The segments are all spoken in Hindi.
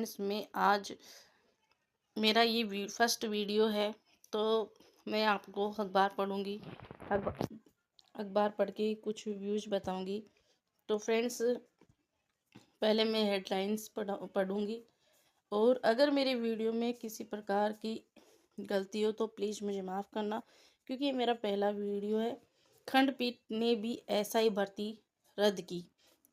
फ्रेंड्स, मैं आज मेरा ये फर्स्ट वीडियो है। तो मैं आपको अखबार पढ़ूंगी। अखबार पढ़ के कुछ व्यूज बताऊंगी। तो फ्रेंड्स, पहले मैं हेडलाइंस पढ़ूंगी। और अगर मेरे वीडियो में किसी प्रकार की गलती हो तो प्लीज़ मुझे माफ़ करना, क्योंकि ये मेरा पहला वीडियो है। खंडपीठ ने भी एसआई भर्ती रद्द की।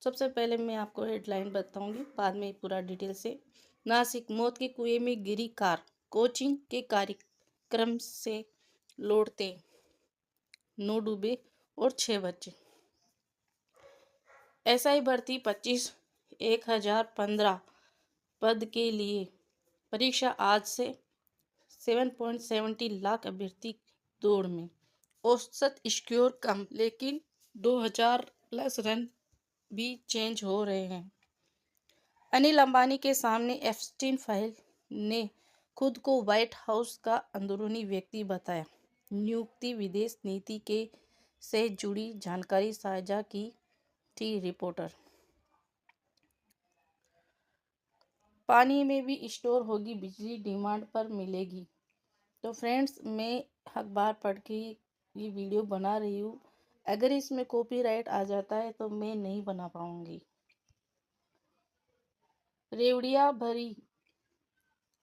सबसे पहले मैं आपको हेडलाइन बताऊंगी, बाद में पूरा डिटेल से। नासिक, मौत के कुएं में गिरी कार, कोचिंग के कार्यक्रम से लौटते 9 डूबे और 6 बच्चे। एसआई भर्ती 1015 पद के लिए परीक्षा आज से। 7.70 लाख अभ्यर्थी दौड़ में। औसत स्कोर कम, लेकिन 2000 प्लस रन भी चेंज हो रहे हैं। अनिल अंबानी के सामने एप्स्टीन फाइल ने खुद को व्हाइट हाउस का अंदरूनी व्यक्ति बताया। नियुक्ति विदेश नीति के से जुड़ी जानकारी साझा की थी रिपोर्टर। पानी में भी स्टोर होगी बिजली, डिमांड पर मिलेगी। तो फ्रेंड्स, मैं अखबार पढ़ के ये वीडियो बना रही हूँ। अगर इसमें कॉपीराइट आ जाता है तो मैं नहीं बना पाऊंगी। रेवड़िया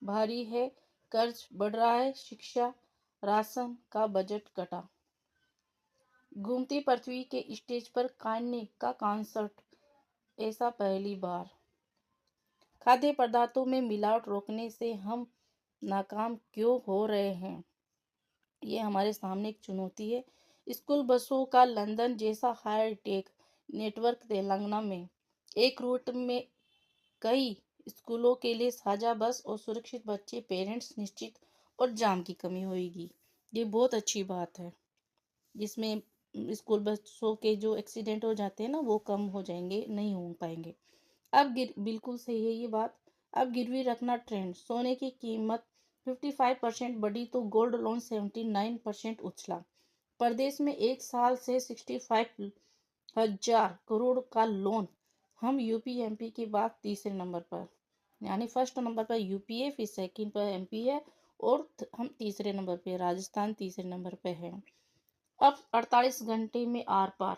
भारी है, कर्ज बढ़ रहा है, शिक्षा राशन का बजट कटा। घूमती पृथ्वी के स्टेज पर कान्ये का कॉन्सर्ट, ऐसा पहली बार। खाद्य पदार्थों में मिलावट रोकने से हम नाकाम क्यों हो रहे हैं, ये हमारे सामने एक चुनौती है। स्कूल बसों का लंदन जैसा हाईटेक नेटवर्क तेलंगाना में। एक रूट में कई स्कूलों के लिए साझा बस और सुरक्षित बच्चे, पेरेंट्स निश्चित और जाम की कमी होगी। ये बहुत अच्छी बात है, जिसमें स्कूल बसों के जो एक्सीडेंट हो जाते हैं ना, वो कम हो जाएंगे, नहीं हो पाएंगे। बिल्कुल सही है ये बात। अब गिरवी रखना ट्रेंड, सोने की कीमत 55% बढ़ी तो गोल्ड लोन 79% उछला। प्रदेश में एक साल से 65,000 करोड़ का लोन। हम यूपी एमपी के बाद तीसरे नंबर पर, यानी फर्स्ट नंबर पर यूपी है, फिर सेकंड पर एमपी है, और हम तीसरे नंबर पे, राजस्थान तीसरे नंबर पे है। अब 48 घंटे में आर पार।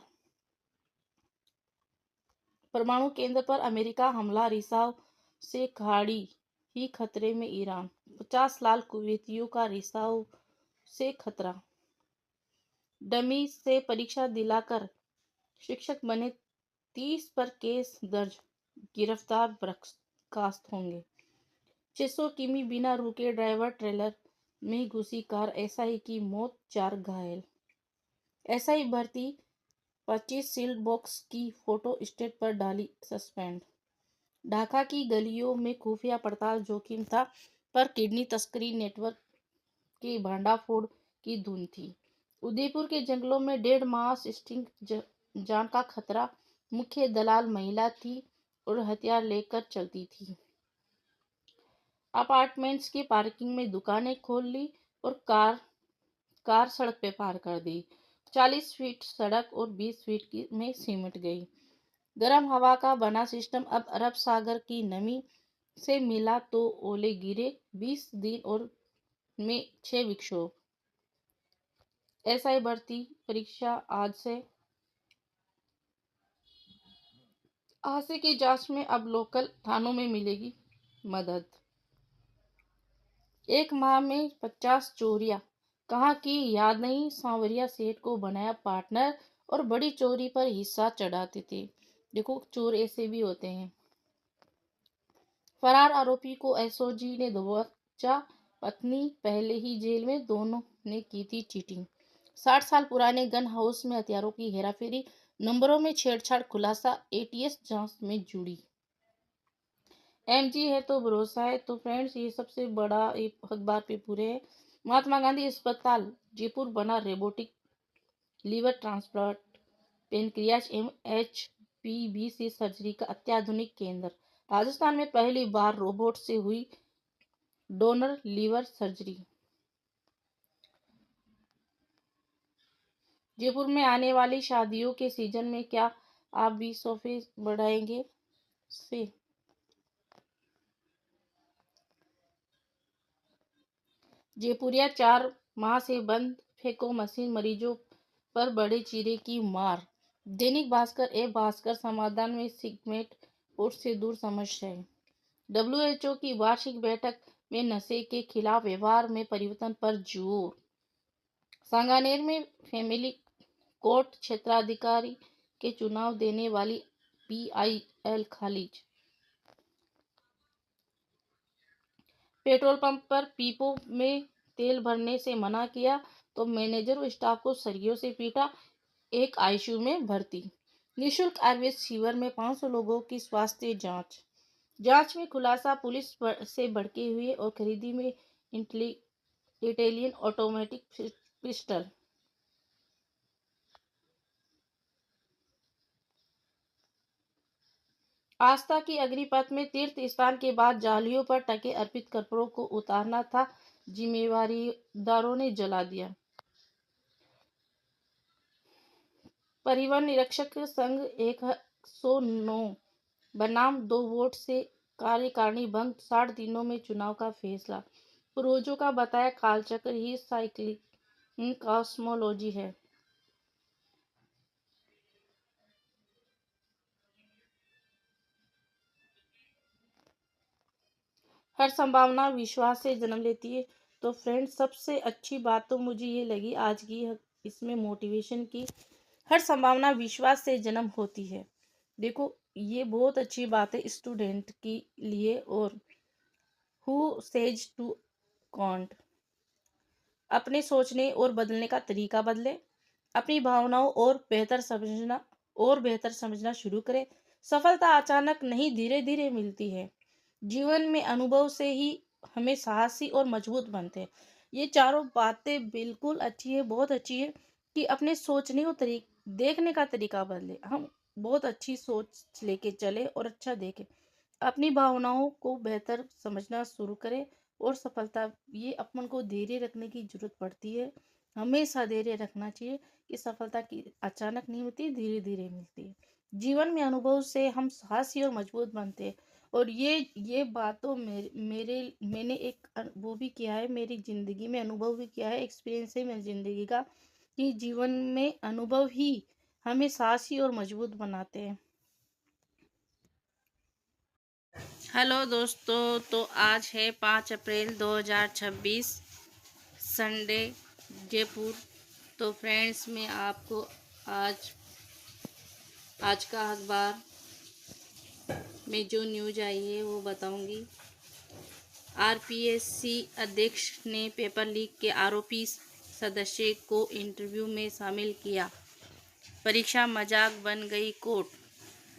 परमाणु केंद्र पर अमेरिका हमला, रिसाव से खाड़ी ही खतरे में ईरान। 50 लाख कुवैतियों का रिसाव से खतरा। डमी से परीक्षा दिलाकर शिक्षक बने 30 पर केस दर्ज, गिरफ्तार बर्खास्त होंगे। 600 किमी बिना रुके ड्राइवर ट्रेलर में घुसी कार, एसआई की मौत, 4 घायल। एसआई भर्ती 25 सील्ड बॉक्स की फोटो स्टेट पर डाली सस्पेंड। ढाका की गलियों में खुफिया पड़ताल जोखिम था, पर किडनी तस्करी नेटवर्क की भांडाफोड़ की धुन थी। उदयपुर के जंगलों में 1.5 माह स्टिंग, जान का खतरा। मुख्य दलाल महिला थी और हथियार लेकर चलती थी। अपार्टमेंट्स की पार्किंग में दुकानें खोल ली और कार सड़क पे पार कर दी। 40 फीट सड़क और 20 फीट में सिमट गई। गर्म हवा का बना सिस्टम अब अरब सागर की नमी से मिला तो ओले गिरे। 20 दिन और में 6 विक्षोभ। एसआई भर्ती परीक्षा आज से की जांच में अब लोकल थानों में मिलेगी मदद। एक माह में 50 चोरियां, कहाँ की याद नहीं, सांवरिया सेठ को बनाया पार्टनर और बड़ी चोरी पर हिस्सा चढ़ाते थे। देखो, चोर ऐसे भी होते हैं। फरार आरोपी को एसओजी ने दबोचा, पत्नी पहले ही जेल में, दोनों ने की थी चीटिंग। 60 साल पुराने गन हाउस में हथियारों की हेराफेरी, नंबरों में छेड़छाड़, खुलासा एटीएस जांच में जुड़ी। एमजी है तो भरोसा है। तो फ्रेंड्स, ये सबसे बड़ा अखबार पे पूरे है। महात्मा गांधी अस्पताल जयपुर बना रोबोटिक लीवर ट्रांसप्लांट, पेनक्रियाज एवं एचपीवीसी सर्जरी का अत्याधुनिक केंद्र। राजस्थान में पहली बार रोबोट से हुई डोनर लीवर सर्जरी। जयपुर में आने वाली शादियों के सीजन में क्या आप भी सोफे बढ़ाएंगे से जयपुरिया 4 माह से बंद फेको मशीन, मरीजों पर बड़े चीरे की मार। दैनिक भास्कर ए भास्कर समाधान में सिगमेंट पोर्ट से दूर समस्या है। डब्ल्यूएचओ की वार्षिक बैठक में नशे के खिलाफ व्यवहार में परिवर्तन पर जोर। सांगानेर में फैमिली कोर्ट क्षेत्राधिकारी के चुनाव देने वाली पीआईएल खारिज। पेट्रोल पंप पर पीपों में तेल भरने से मना किया तो मैनेजर और स्टाफ को सरियों से पीटा, एक आईसीयू में भर्ती। निःशुल्क आयुर्वेद शिविर में 500 लोगों की स्वास्थ्य जांच में खुलासा, पुलिस से भड़के हुए और खरीदी में इटालियन ऑटोमेटिक पिस्टल। आस्था की अग्निपथ में तीर्थ स्नान के बाद जालियों पर टके अर्पित कपड़ों को उतारना था, जिम्मेवारीदारों ने जला दिया। परिवहन निरीक्षक संघ 109 बनाम 2 वोट से कार्यकारिणी भंग, 60 दिनों में चुनाव का फैसला। पूर्वजों का बताया कालचक्र ही साइक्लिक कॉस्मोलॉजी है। हर संभावना विश्वास से जन्म लेती है। तो फ्रेंड्स, सबसे अच्छी बात तो मुझे ये लगी आज की इसमें मोटिवेशन की, हर संभावना विश्वास से जन्म होती है। देखो, ये बहुत अच्छी बात है स्टूडेंट के लिए। और हु सेज टू कॉन्ट, अपने सोचने और बदलने का तरीका बदले, अपनी भावनाओं और बेहतर समझना शुरू करें। सफलता अचानक नहीं, धीरे धीरे मिलती है। जीवन में अनुभव से ही हमें साहसी और मजबूत बनते हैं। ये चारों बातें बिल्कुल अच्छी है, बहुत अच्छी है कि अपने सोचने और देखने का तरीका बदले। हम बहुत अच्छी सोच लेके चले और अच्छा देखें, अपनी भावनाओं को बेहतर समझना शुरू करें। और सफलता ये अपन को धैर्य रखने की जरूरत पड़ती है, हमेशा धैर्य रखना चाहिए कि सफलता की अचानक नहीं होती, धीरे धीरे मिलती है। जीवन में अनुभव से हम साहसी और मजबूत बनते हैं। और ये बात तो मैंने एक वो भी किया है, मेरी जिंदगी में अनुभव भी किया है, एक्सपीरियंस है मेरी जिंदगी का, कि जीवन में अनुभव ही हमें साहसी और मजबूत बनाते हैं। हेलो दोस्तों, तो आज है 5 अप्रैल 2026, संडे, जयपुर। तो फ्रेंड्स, मैं आपको आज का अखबार में जो न्यूज आई है वो बताऊंगी। आरपीएससी अध्यक्ष ने पेपर लीक के आरोपी सदस्य को इंटरव्यू में शामिल किया। परीक्षा मजाक बन गई कोर्ट।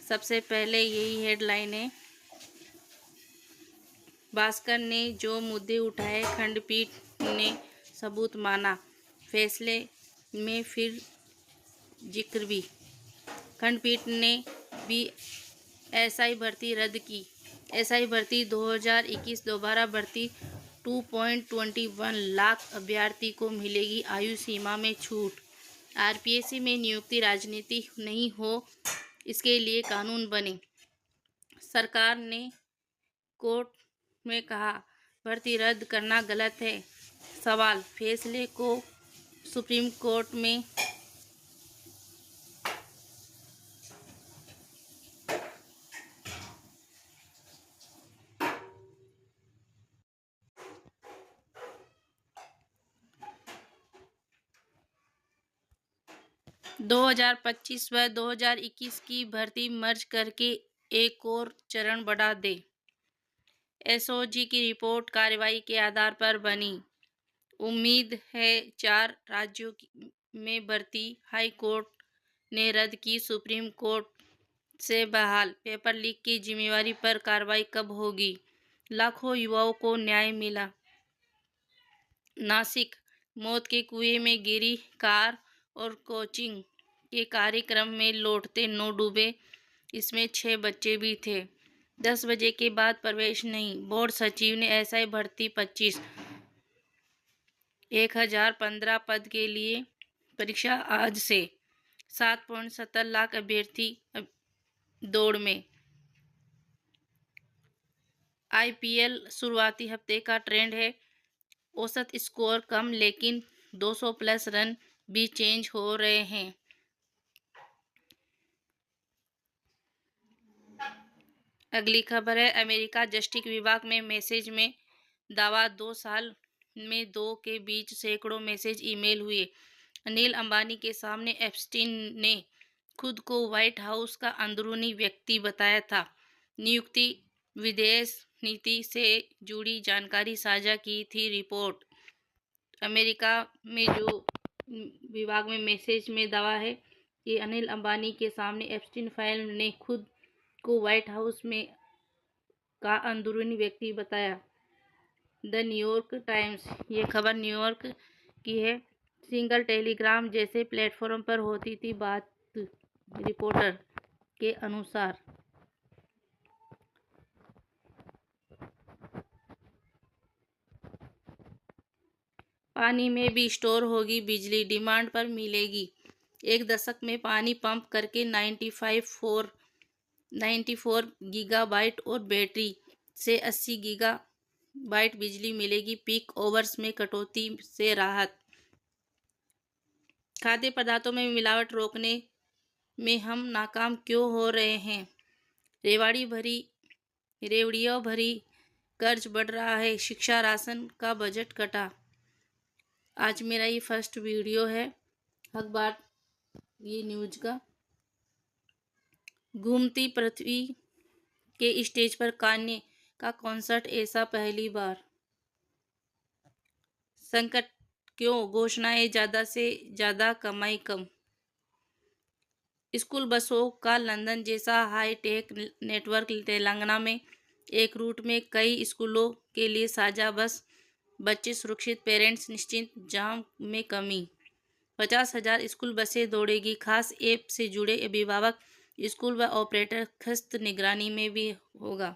सबसे पहले यही हेडलाइन है। भास्कर ने जो मुद्दे उठाए, खंडपीठ ने सबूत माना। फैसले में फिर जिक्र भी। खंडपीठ ने भी एसआई भर्ती रद्द की। एसआई भर्ती 2021 दोबारा भर्ती 2.21 लाख अभ्यर्थी को मिलेगी आयु सीमा में छूट। आरपीएससी में नियुक्ति राजनीति नहीं हो, इसके लिए कानून बने। सरकार ने कोर्ट में कहा भर्ती रद्द करना गलत है। सवाल, फैसले को सुप्रीम कोर्ट में 2025 व 2021 की भर्ती मर्ज करके एक और चरण बढ़ा दे। एसओजी की रिपोर्ट कार्रवाई के आधार पर बनी। उम्मीद है 4 राज्यों में भर्ती। हाई कोर्ट ने रद्द की, सुप्रीम कोर्ट से बहाल। पेपर लीक की जिम्मेवारी पर कार्रवाई कब होगी? लाखों युवाओं को न्याय मिला। नासिक, मौत के कुएं में गिरी कार और कोचिंग के कार्यक्रम में लौटते 9 डूबे, इसमें 6 बच्चे भी थे। 10 बजे के बाद प्रवेश नहीं। बोर्ड सचिव ने एसआई भर्ती 1015 पद के लिए परीक्षा आज से। 7.70 लाख अभ्यर्थी दौड़ में। आईपीएल शुरुआती हफ्ते का ट्रेंड है। औसत स्कोर कम, लेकिन 200 प्लस रन भी चेंज हो रहे हैं। अगली खबर है, अमेरिका जस्टिस विभाग में मैसेज में दावा, 2 साल में 2 के बीच सैकड़ों मैसेज ईमेल हुए। अनिल अंबानी के सामने एप्स्टीन ने खुद को व्हाइट हाउस का अंदरूनी व्यक्ति बताया था। नियुक्ति विदेश नीति से जुड़ी जानकारी साझा की थी रिपोर्ट। अमेरिका में जो विभाग में मैसेज में दावा है कि अनिल अंबानी के सामने एप्स्टीन फाइल ने खुद को व्हाइट हाउस में का अंदरूनी व्यक्ति बताया। द न्यूयॉर्क टाइम्स, ये खबर न्यूयॉर्क की है। सिंगल टेलीग्राम जैसे प्लेटफॉर्म पर होती थी बात, रिपोर्टर के अनुसार। पानी में भी स्टोर होगी बिजली, डिमांड पर मिलेगी। एक दशक में पानी पंप करके 94 गीगाबाइट और बैटरी से 80 गीगाबाइट बिजली मिलेगी। पीक ओवर्स में कटौती से राहत। खाद्य पदार्थों में मिलावट रोकने में हम नाकाम क्यों हो रहे हैं? रेवड़ियों भरी कर्ज बढ़ रहा है, शिक्षा राशन का बजट कटा। आज मेरा ये फर्स्ट वीडियो है अखबार ये न्यूज का। घूमती पृथ्वी के स्टेज पर कान्ये का कॉन्सर्ट, ऐसा पहली बार। संकट क्यों, घोषणाएं ज्यादा से ज्यादा, कमाई कम। स्कूल बसों का लंदन जैसा हाईटेक नेटवर्क, तेलंगाना में एक रूट में कई स्कूलों के लिए साझा बस, बच्चे सुरक्षित, पेरेंट्स निश्चिंत, जाम में कमी। 50,000 स्कूल बसें दौड़ेगी, खास ऐप से जुड़े अभिभावक, स्कूल व ऑपरेटर खस्त निगरानी में भी होगा।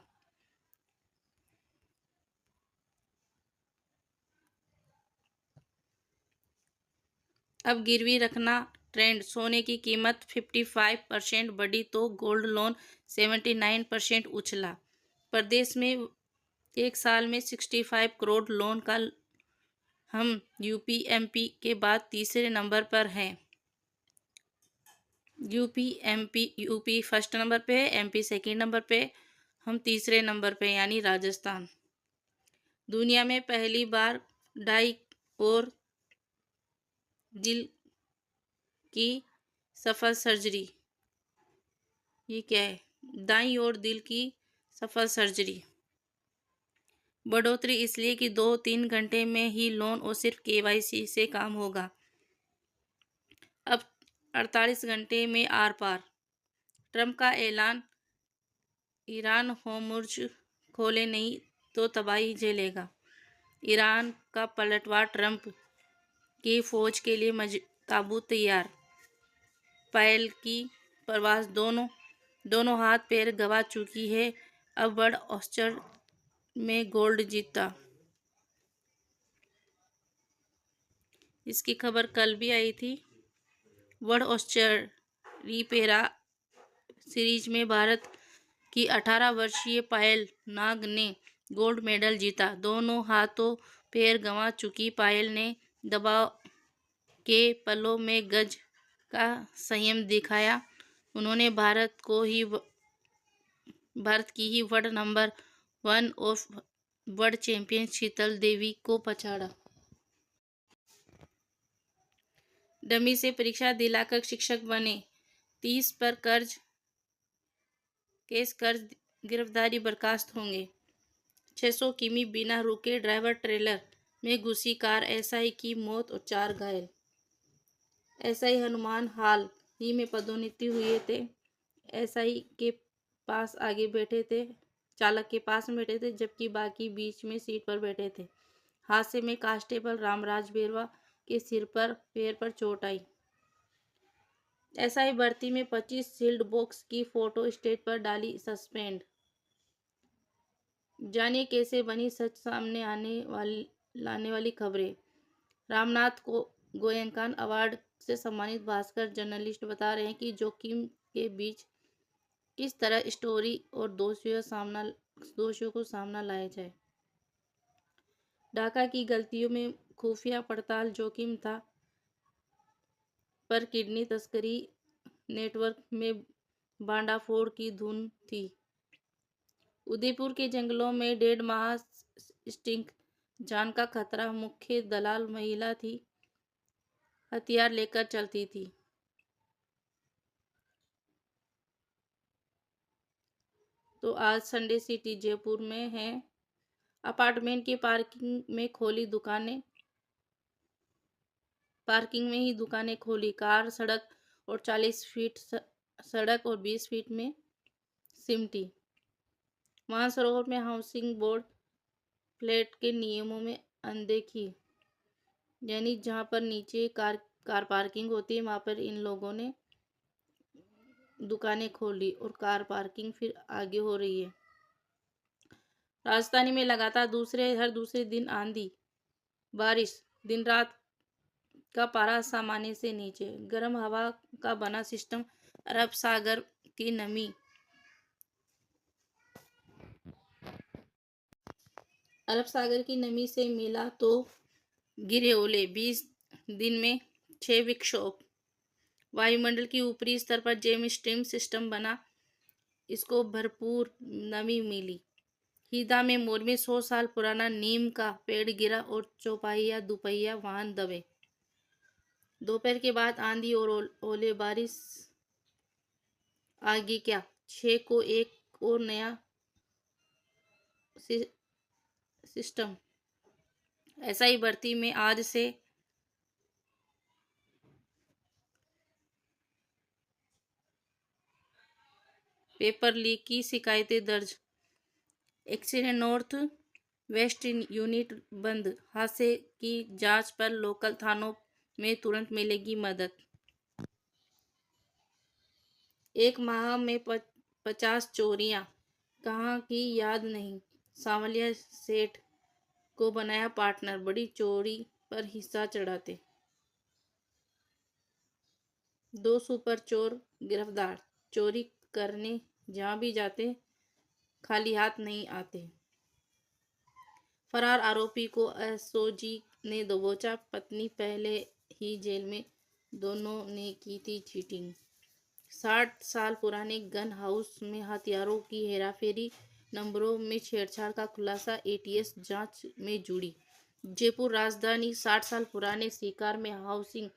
अब गिरवी रखना ट्रेंड, सोने की कीमत 55% बढ़ी तो गोल्ड लोन 79% उछला। प्रदेश में एक साल में 65 करोड़ लोन का हम यूपी के बाद तीसरे नंबर पर हैं। यूपी फर्स्ट नंबर पे है, एमपी सेकंड नंबर पे, हम तीसरे नंबर पे यानी राजस्थान। दुनिया में पहली बार दाई और दिल की सफल सर्जरी। ये क्या है? दाई और दिल की सफल सर्जरी। बढ़ोतरी इसलिए कि 2-3 घंटे में ही लोन और सिर्फ केवाईसी से काम होगा। अब 48 घंटे में आर पार। ट्रंप का ऐलान, ईरान होर्मुज़ खोले नहीं तो तबाही झेलेगा। ईरान का पलटवार, ट्रंप की फौज के लिए ताबूत तैयार। पायल की परवाज दोनों हाथ पैर गंवा चुकी है, अब बर्ड ऑस्कर में गोल्ड जीता। इसकी खबर कल भी आई थी। वर्ल्ड ऑस्कर पैरा सीरीज में भारत की 18 वर्षीय पायल नाग ने गोल्ड मेडल जीता। दोनों हाथों पैर गंवा चुकी पायल ने दबाव के पलों में गज का संयम दिखाया। उन्होंने भारत की ही world number 1 of world champion Sheetal Devi को पछाड़ा। डमी से परीक्षा दिलाकर शिक्षक बने, 30 पर केस गिरफ्तारी बर्खास्त होंगे। 600 किमी बिना रुके ड्राइवर ट्रेलर में घुसी कार, एसआई की मौत और 4 घायल। एसआई हनुमान हाल ही में पदोन्नति हुए थे। एसआई के पास आगे बैठे थे, चालक के पास में बैठे थे, जबकि बाकी बीच में सीट पर बैठे थे। हादसे में कांस्टेबल रामराज बेरवा के सिर पर पैर पर चोट आई। एसआई भर्ती में 25 सील्ड बॉक्स की फोटो स्टेज पर डाली सस्पेंड। जानिए कैसे बनी सच सामने लाने वाली खबरें। रामनाथ को गोयनका अवार्ड से सम्मानित भास्कर जर्नलिस्ट बता रहे हैं कि जोखिम के बीच किस तरह स्टोरी और दोषियों को सामना लाया जाए। ढाका की गलतियों में खुफिया पड़ताल जोखिम था, पर किडनी तस्करी नेटवर्क में बांडाफोड़ की धुन थी। उदयपुर के जंगलों में 1.5 माह स्टिंक जान का खतरा। मुख्य दलाल महिला थी, हथियार लेकर चलती थी। तो आज संडे सिटी जयपुर में है। अपार्टमेंट की पार्किंग में ही दुकानें खोली। कार सड़क और 40 फीट सड़क और 20 फीट में सिमटी। मानसरोवर में हाउसिंग बोर्ड फ्लैट के नियमों में अनदेखी, यानी जहां पर नीचे कार पार्किंग होती है वहां पर इन लोगों ने दुकानें खोली और कार पार्किंग फिर आगे हो रही है। राजधानी में लगातार हर दूसरे दिन आंधी बारिश। दिन रात का पारा सामान्य से नीचे। गर्म हवा का बना सिस्टम अरब सागर की नमी से मिला तो गिरे ओले। 20 दिन में 6 विक्षोभ। वायुमंडल की ऊपरी स्तर पर जेम स्ट्रीम सिस्टम बना, इसको भरपूर नमी मिली। हीदा में मोर में 100 साल पुराना नीम का पेड़ गिरा और चौपहिया दुपहिया वाहन दबे। दोपहर के बाद आंधी और ओले बारिश। आगे क्या? 6 को एक और नया सिस्टम। ऐसा ही भर्ती में आज से पेपर लीक की शिकायतें दर्ज। एक्सीडेंट नॉर्थ वेस्ट यूनिट बंद। हादसे की जांच पर लोकल थानों में तुरंत मिलेगी मदद। 1 माह में 50 चोरियां, कहाँ की याद नहीं। सांवलिया सेठ को बनाया पार्टनर, बड़ी चोरी पर हिस्सा चढ़ाते। 2 सुपर चोर गिरफ्तार। चोरी करने जहां भी जाते खाली हाथ नहीं आते। फरार आरोपी को एसओजी ने दबोचा। पत्नी पहले ही जेल में। दोनों ने की थी चीटिंग। 60 साल पुराने गन हाउस में हथियारों की हेराफेरी। नंबरों में छेड़छाड़ का खुलासा एटीएस जांच में जुड़ी। जयपुर राजधानी 60 साल पुराने शिकार में हाउसिंग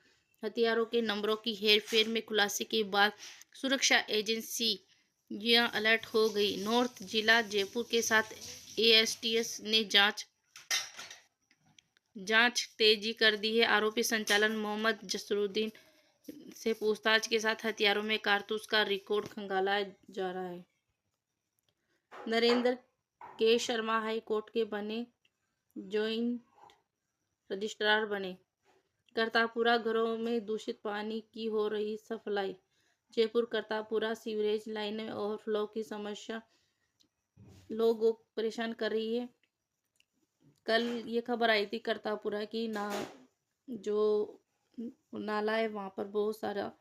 हथियारों के नंबरों की हेरफेर में खुलासे के बाद सुरक्षा एजेंसियां अलर्ट हो गई। नॉर्थ जिला जयपुर के साथ एएसटीएस ने जांच तेजी कर दी है। आरोपी संचालन मोहम्मद जसरुद्दीन से पूछताछ के साथ हथियारों में कारतूस का रिकॉर्ड खंगाला जा रहा है। नरेंद्र के शर्मा हाई कोर्ट के बने जॉइंट रजिस्ट्रार बने। करतापुरा घरों में दूषित पानी की हो रही सप्लाई। जयपुर करतापुरा सीवरेज लाइन में ओवरफ्लो की समस्या लोगों को परेशान कर रही है। कल ये खबर आई थी करतापुरा की जो नाला है वहां पर बहुत सारा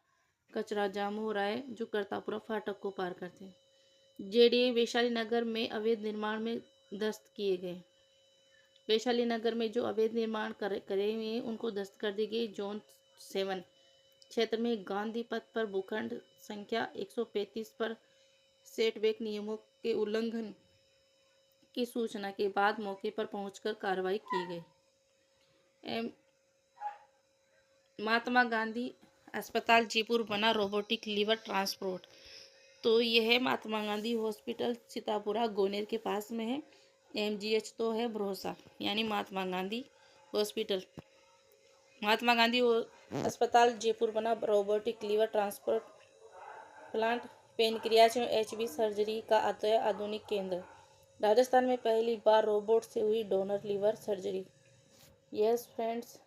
कचरा जाम हो रहा है, जो करतापुरा फाटक को पार करते हैं। जेडीए वैशाली नगर में अवैध निर्माण में दस्त किए गए। वैशाली नगर में जो अवैध निर्माण करे हुए उनको दस्त कर दी गई। जोन 7 क्षेत्र में गांधी पथ पर भूखंड संख्या 135 पर सेटबैक नियमों के उल्लंघन की सूचना के बाद मौके पर पहुंचकर कार्रवाई की गई। महात्मा गांधी अस्पताल जयपुर बना रोबोटिक लीवर ट्रांसप्लांट। तो यह महात्मा गांधी हॉस्पिटल सीतापुरा गोनेर के पास में है। एमजीएच तो है भरोसा, यानी महात्मा गांधी हॉस्पिटल। महात्मा गांधी अस्पताल जयपुर बना रोबोटिक लीवर ट्रांसप्लांट पेनक्रियाज एवं एचबी सर्जरी का आधुनिक केंद्र। राजस्थान में पहली बार रोबोट से हुई donor liver surgery. Yes friends,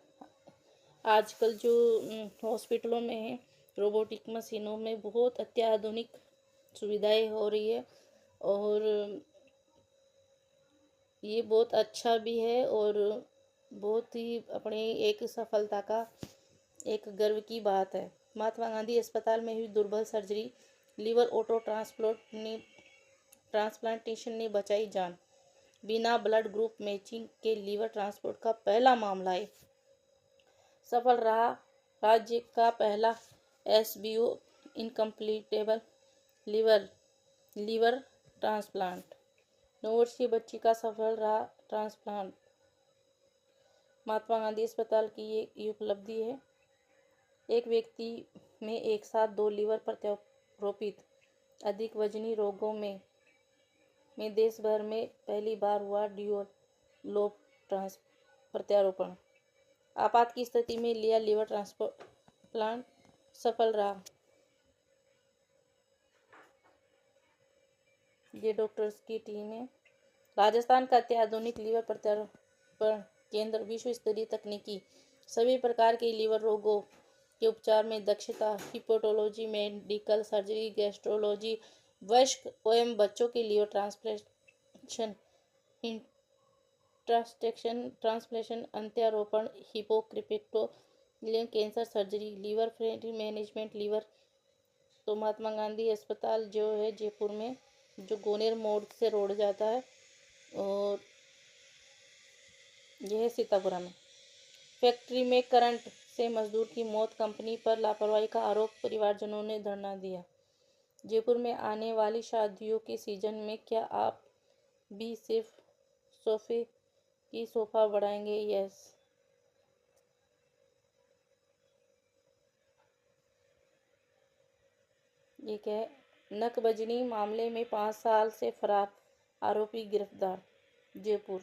आजकल जो हॉस्पिटलों में है रोबोटिक मशीनों में बहुत अत्याधुनिक सुविधाएं हो रही है और ये बहुत अच्छा भी है और बहुत ही अपने एक सफलता का एक गर्व की बात है। महात्मा गांधी अस्पताल में हुई दुर्बल सर्जरी लीवर ऑटो ट्रांसप्लांटेशन ने बचाई जान। बिना ब्लड ग्रुप मैचिंग के लीवर ट्रांसप्लांट का पहला मामला है। सफल रहा राज्य का पहला SBO इनकम्प्लीटेबल लीवर ट्रांसप्लांट। 9 वर्षीय बच्ची का सफल रहा ट्रांसप्लांट। महात्मा गांधी अस्पताल की ये उपलब्धि है। एक व्यक्ति में एक साथ 2 लीवर प्रत्यारोपित अधिक वजनी रोगों में देश भर में पहली बार हुआ ड्यूअल लोब प्रत्यारोपण। आपात की स्थिति में लिया लीवर ट्रांसप्लांट सफल रहा। ये डॉक्टर्स की टीम है। राजस्थान का अत्याधुनिक लीवर प्रत्यारोपण केंद्र विश्व स्तरीय तकनीकी सभी प्रकार के लीवर रोगों के उपचार में दक्षता, हिपेटोलॉजी, मेडिकल सर्जरी, गैस्ट्रोलॉजी, वयस्क एवं बच्चों के लीवर ट्रांसप्लांटेशन, अंत्यारोपण, हिपोक्रेप्टोलियम cancer surgery, liver friendly management liver. तो महात्मा गांधी अस्पताल जो है जयपुर में, जो गोनेर मोड़ से रोड जाता है, और यह है सीतापुरा में। फैक्ट्री में करंट से मजदूर की मौत, कंपनी पर लापरवाही का आरोप, परिवारजनों ने धरना दिया। जयपुर में आने वाली शादियों के सीजन में क्या आप भी सिर्फ सोफे की सोफा बढ़ाएंगे? यस। ये क्या है? नकबजनी मामले में 5 साल से फरार आरोपी गिरफ्तार, जयपुर।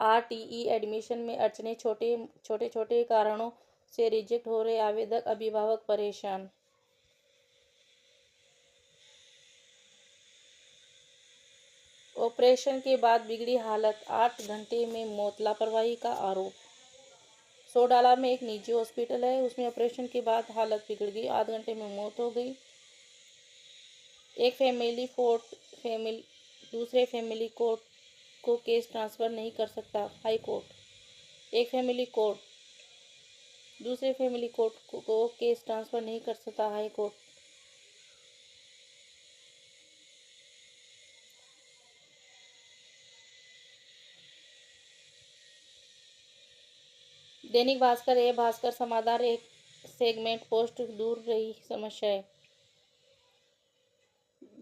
RTE एडमिशन में अड़चने, छोटे कारणों से रिजेक्ट हो रहे आवेदक, अभिभावक परेशान। ऑपरेशन के बाद बिगड़ी हालत, 8 घंटे में मौत, लापरवाही का आरोप। सोडाला में एक निजी हॉस्पिटल है, उसमें ऑपरेशन के बाद हालत बिगड़ गई, 8 घंटे में मौत हो गई। एक फैमिली कोर्ट दूसरे फैमिली कोर्ट को केस ट्रांसफर नहीं कर सकता, हाई कोर्ट। एक फैमिली कोर्ट दूसरे फैमिली कोर्ट को केस ट्रांसफर नहीं कर सकता, हाई कोर्ट। दैनिक भास्कर भास्कर समाधान, एक सेगमेंट पोस्ट, दूर रही समस्याएं,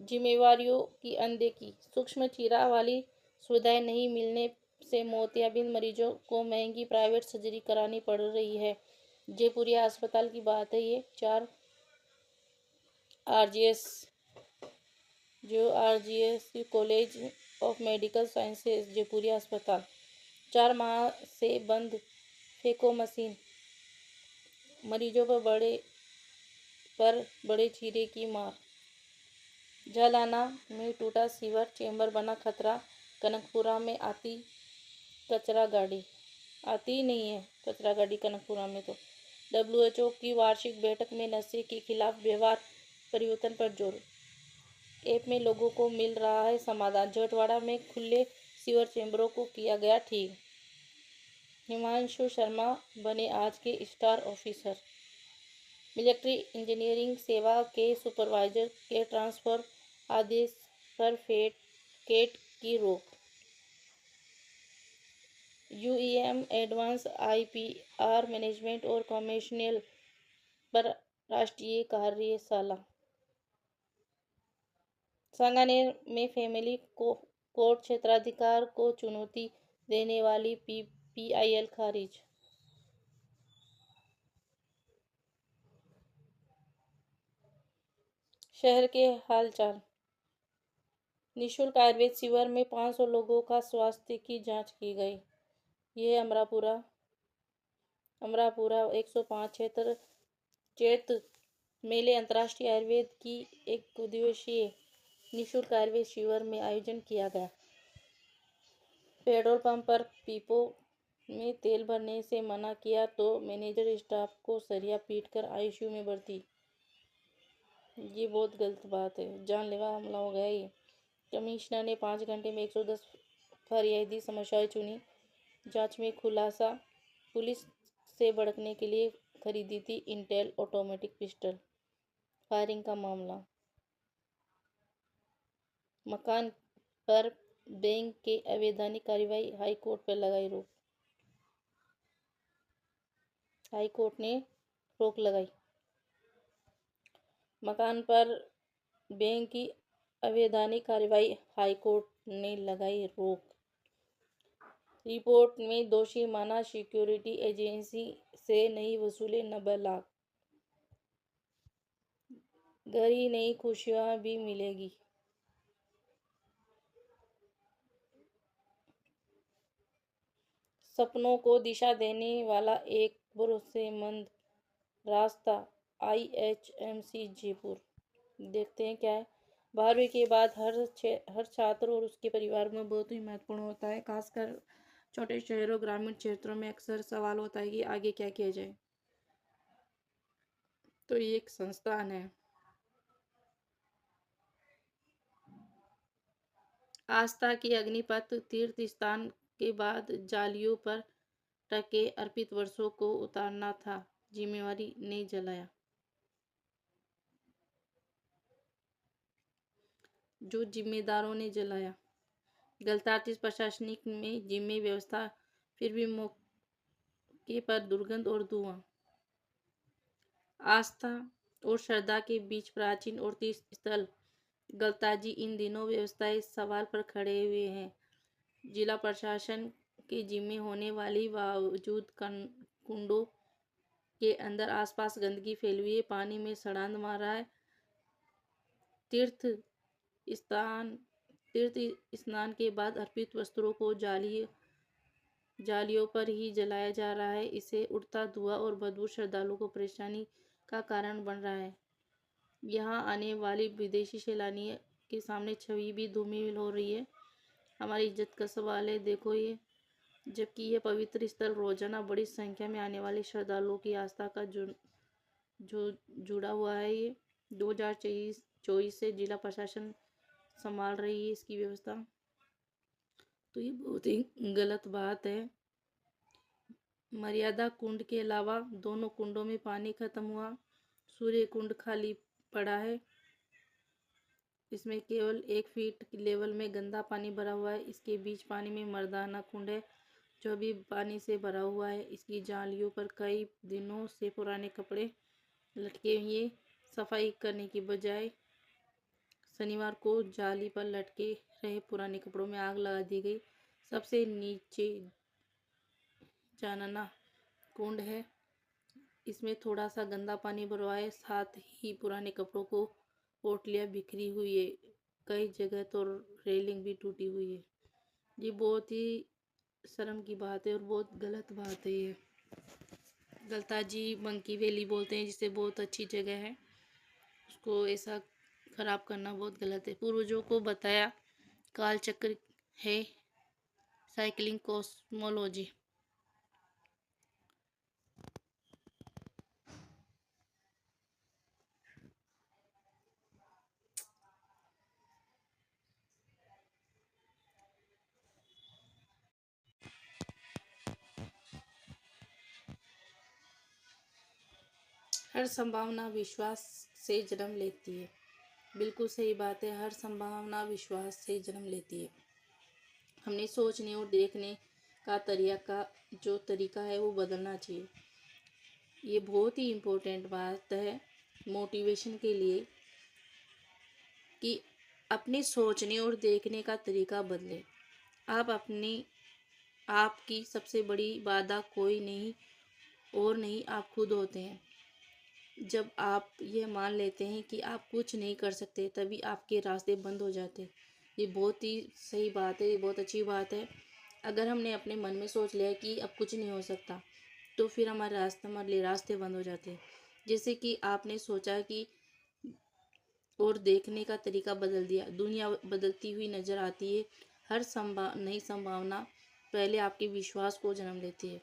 जिम्मेवारियों की अनदेखी, सूक्ष्म चीरा वाली सुविधाएं नहीं मिलने से मोतियाबिंद मरीजों को महंगी प्राइवेट सर्जरी करानी पड़ रही है। जयपुरिया अस्पताल की बात है ये। 4 RGS college of medical sciences Jaipuria अस्पताल, 4 माह से बंद फेको मशीन, मरीजों पर बड़े चीरे की मार। जलाना में टूटा सीवर चैम्बर, बना खतरा। कनकपुरा में आती ही नहीं है कचरा गाड़ी कनकपुरा में। तो WHO की वार्षिक बैठक में नशे के खिलाफ व्यवहार परिवर्तन पर जोर। ऐप में लोगों को मिल रहा है समाधान। जटवाड़ा में खुले सीवर चैम्बरों को किया गया ठीक। हिमांशु शर्मा बने आज के स्टार ऑफिसर। मिलिट्री इंजीनियरिंग सेवा के सुपरवाइजर के ट्रांसफर आदेश पर केट की रोक। UEM एडवांस IPR मैनेजमेंट और कॉमर्शियल पर राष्ट्रीय कार्यशाला। सांगानेर में फैमिली कोर्ट क्षेत्राधिकार को चुनौती देने वाली PIL खारिज। शहर के हालचाल। निःशुल्क आयुर्वेद शिविर में 500 लोगों का स्वास्थ्य की जांच की गई। यह अमरापुरा 105 क्षेत्र चैत मेले अंतर्राष्ट्रीय आयुर्वेद की 1 दिवसीय निःशुल्क आयुर्वेद शिविर में आयोजन किया गया। पेट्रोल पंप पर पीपों में तेल भरने से मना किया तो मैनेजर स्टाफ को सरिया पीटकर ICU में भर्ती। ये बहुत गलत बात है, जानलेवा हमला हो गया ये। कमिश्नर ने 5 घंटे में 110 फरियादी समस्याएं चुनी। जांच में खुलासा। पुलिस से भड़कने के लिए खरीदी थी इंटेल ऑटोमेटिक पिस्टल। फायरिंग का मामला। मकान पर बैंक के अवैधानिक कार्रवाई, हाई कोर्ट पर लगाई रोक। हाई कोर्ट ने रोक लगाई। मकान पर बैंक की अवैधानिक कार्रवाई, हाई कोर्ट ने लगाई रोक। रिपोर्ट में दोषी माना, सिक्योरिटी एजेंसी से नहीं वसूले 90 लाख। घर ही नहीं, खुशियां भी मिलेगी। सपनों को दिशा देने वाला एक भरोसेमंद रास्ता, IHMC जयपुर। देखते हैं क्या है। 12वीं के बाद हर छात्र और उसके परिवार में बहुत ही महत्वपूर्ण होता है। खासकर छोटे शहरों, ग्रामीण क्षेत्रों में अक्सर सवाल होता है कि आगे क्या किया जाए। तो ये एक संस्थान है। आस्था की अग्निपथ तीर्थ स्थान के बाद जालियों पर टके अर्पित वर्षों को उतारना था, जिम्मेवारी ने जलाया। जो जिम्मेदारों ने जलाया। गलतार्थिक प्रशासनिक में जिम्मे व्यवस्था, फिर भी मौके पर दुर्गंध और धुआं। आस्था और श्रद्धा के बीच प्राचीन और तीर्थ स्थल गलताजी इन दिनों व्यवस्थाएं सवाल पर खड़े हुए हैं। जिला प्रशासन के जिम्मे होने वाली बावजूद कुंडों के अंदर आसपास गंदगी फैली हुई है, पानी में सड़ांध मार रहा है। तीर्थ स्नान के बाद अर्पित वस्त्रों को जालियों पर ही जलाया जा रहा है। इससे उड़ता धुआं और बदबू श्रद्धालुओं को परेशानी का कारण बन रहा है। यहाँ आने वाले विदेशी सैलानियों के सामने छवि भी धूमिल हो रही है। हमारी इज्जत का सवाल है। देखो ये, जबकि यह पवित्र स्थल रोजाना बड़ी संख्या में आने वाले श्रद्धालुओं की आस्था का जो जुड़ा हुआ है। ये 2024 से जिला प्रशासन संभाल रही है इसकी व्यवस्था। तो ये बहुत ही गलत बात है। मर्यादा कुंड के अलावा दोनों कुंडों में पानी खत्म हुआ। सूर्य कुंड खाली पड़ा है। इसमें केवल 1 फीट लेवल में गंदा पानी भरा हुआ है। इसके बीच पानी में मर्दाना कुंड है जो भी पानी से भरा हुआ है। इसकी जालियों पर कई दिनों से पुराने कपड़े लटके हुए। सफाई करने की बजाय शनिवार को जाली पर लटके रहे पुराने कपड़ों में आग लगा दी गई। सबसे नीचे जानना कुंड है। इसमें थोड़ा सा गंदा पानी भरा है, साथ ही पुराने कपड़ों को पोटलियां बिखरी हुई है। कई जगह तो रेलिंग भी टूटी हुई है। ये बहुत ही शर्म की बात है और बहुत गलत बात है। ये गलताजी मंकी वैली बोलते हैं, जिसे बहुत अच्छी जगह है, उसको ऐसा खराब करना बहुत गलत है। पूर्वजों को बताया कालचक्र है साइक्लिंग कॉस्मोलॉजी। हर संभावना विश्वास से जन्म लेती है। बिल्कुल सही बात है। हर संभावना विश्वास से जन्म लेती है। हमने सोचने और देखने का तरीका है वो बदलना चाहिए। ये बहुत ही इम्पोर्टेंट बात है मोटिवेशन के लिए कि अपने सोचने और देखने का तरीका बदले। आपकी सबसे बड़ी बाधा कोई नहीं और नहीं, आप खुद होते हैं। जब आप ये मान लेते हैं कि आप कुछ नहीं कर सकते, तभी आपके रास्ते बंद हो जाते हैं। ये बहुत ही सही बात है, ये बहुत अच्छी बात है। अगर हमने अपने मन में सोच लिया कि अब कुछ नहीं हो सकता, तो फिर हमारे लिए रास्ते बंद हो जाते हैं। जैसे कि आपने सोचा कि और देखने का तरीका बदल दिया, दुनिया बदलती हुई नज़र आती है। हर नई संभावना पहले आपके विश्वास को जन्म देती है।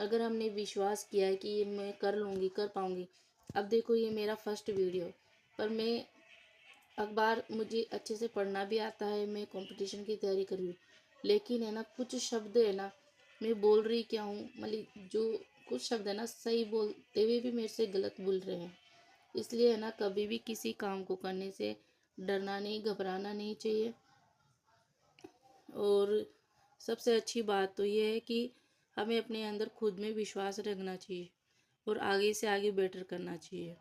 अगर हमने विश्वास किया है कि ये मैं कर लूँगी, कर पाऊँगी। अब देखो, ये मेरा फर्स्ट वीडियो, पर मैं अखबार मुझे अच्छे से पढ़ना भी आता है, मैं कंपटीशन की तैयारी कर रही हूँ, लेकिन है ना कुछ शब्द है ना मैं बोल रही क्या हूँ, मतलब जो कुछ शब्द है ना सही बोलते हुए भी मेरे से गलत बोल रहे हैं। इसलिए है ना कभी भी किसी काम को करने से डरना नहीं, घबराना नहीं चाहिए। और सबसे अच्छी बात तो ये है कि हमें अपने अंदर खुद में विश्वास रखना चाहिए और आगे से आगे बेटर करना चाहिए,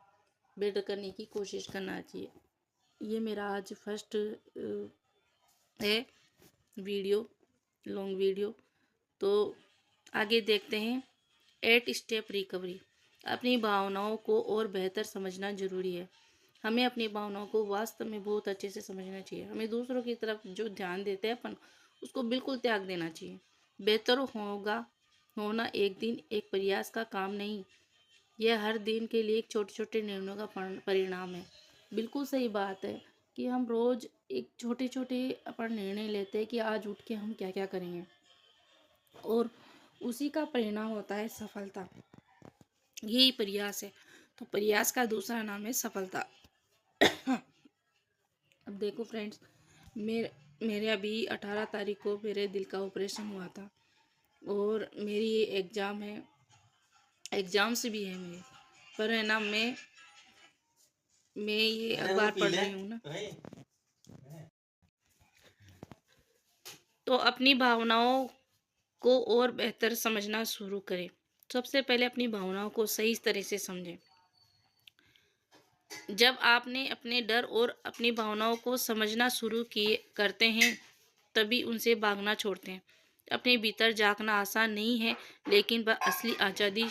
बेटर करने की कोशिश करना चाहिए। ये मेरा आज फर्स्ट है वीडियो, लॉन्ग वीडियो। तो आगे देखते हैं। 8 स्टेप रिकवरी। अपनी भावनाओं को और बेहतर समझना जरूरी है। हमें अपनी भावनाओं को वास्तव में बहुत अच्छे से समझना चाहिए। हमें दूसरों की तरफ जो ध्यान देते हैं अपन, उसको बिल्कुल त्याग देना चाहिए। बेहतर होगा होना एक दिन एक प्रयास का काम नहीं, यह हर दिन के लिए एक छोटे छोटे निर्णयों का परिणाम है। बिल्कुल सही बात है कि हम रोज एक छोटे छोटे अपन निर्णय लेते हैं कि आज उठ के हम क्या क्या करेंगे, और उसी का परिणाम होता है सफलता। यही प्रयास है। तो प्रयास का दूसरा नाम है सफलता। अब देखो फ्रेंड्स, मेरे मेरे अभी 18 तारीख को मेरे दिल का ऑपरेशन हुआ था, और मेरी एग्ज़ाम है, एग्ज़ाम्स भी है मेरे, पर है ना मैं ये अखबार पढ़ रही हूँ ना, तो अपनी भावनाओं को और बेहतर समझना शुरू करें। सबसे पहले अपनी भावनाओं को सही तरह से समझें। जब आपने अपने डर और अपनी भावनाओं को समझना शुरू किए करते हैं, तभी उनसे भागना छोड़ते हैं। अपने भीतर झांकना आसान नहीं है, लेकिन वह असली आज़ादी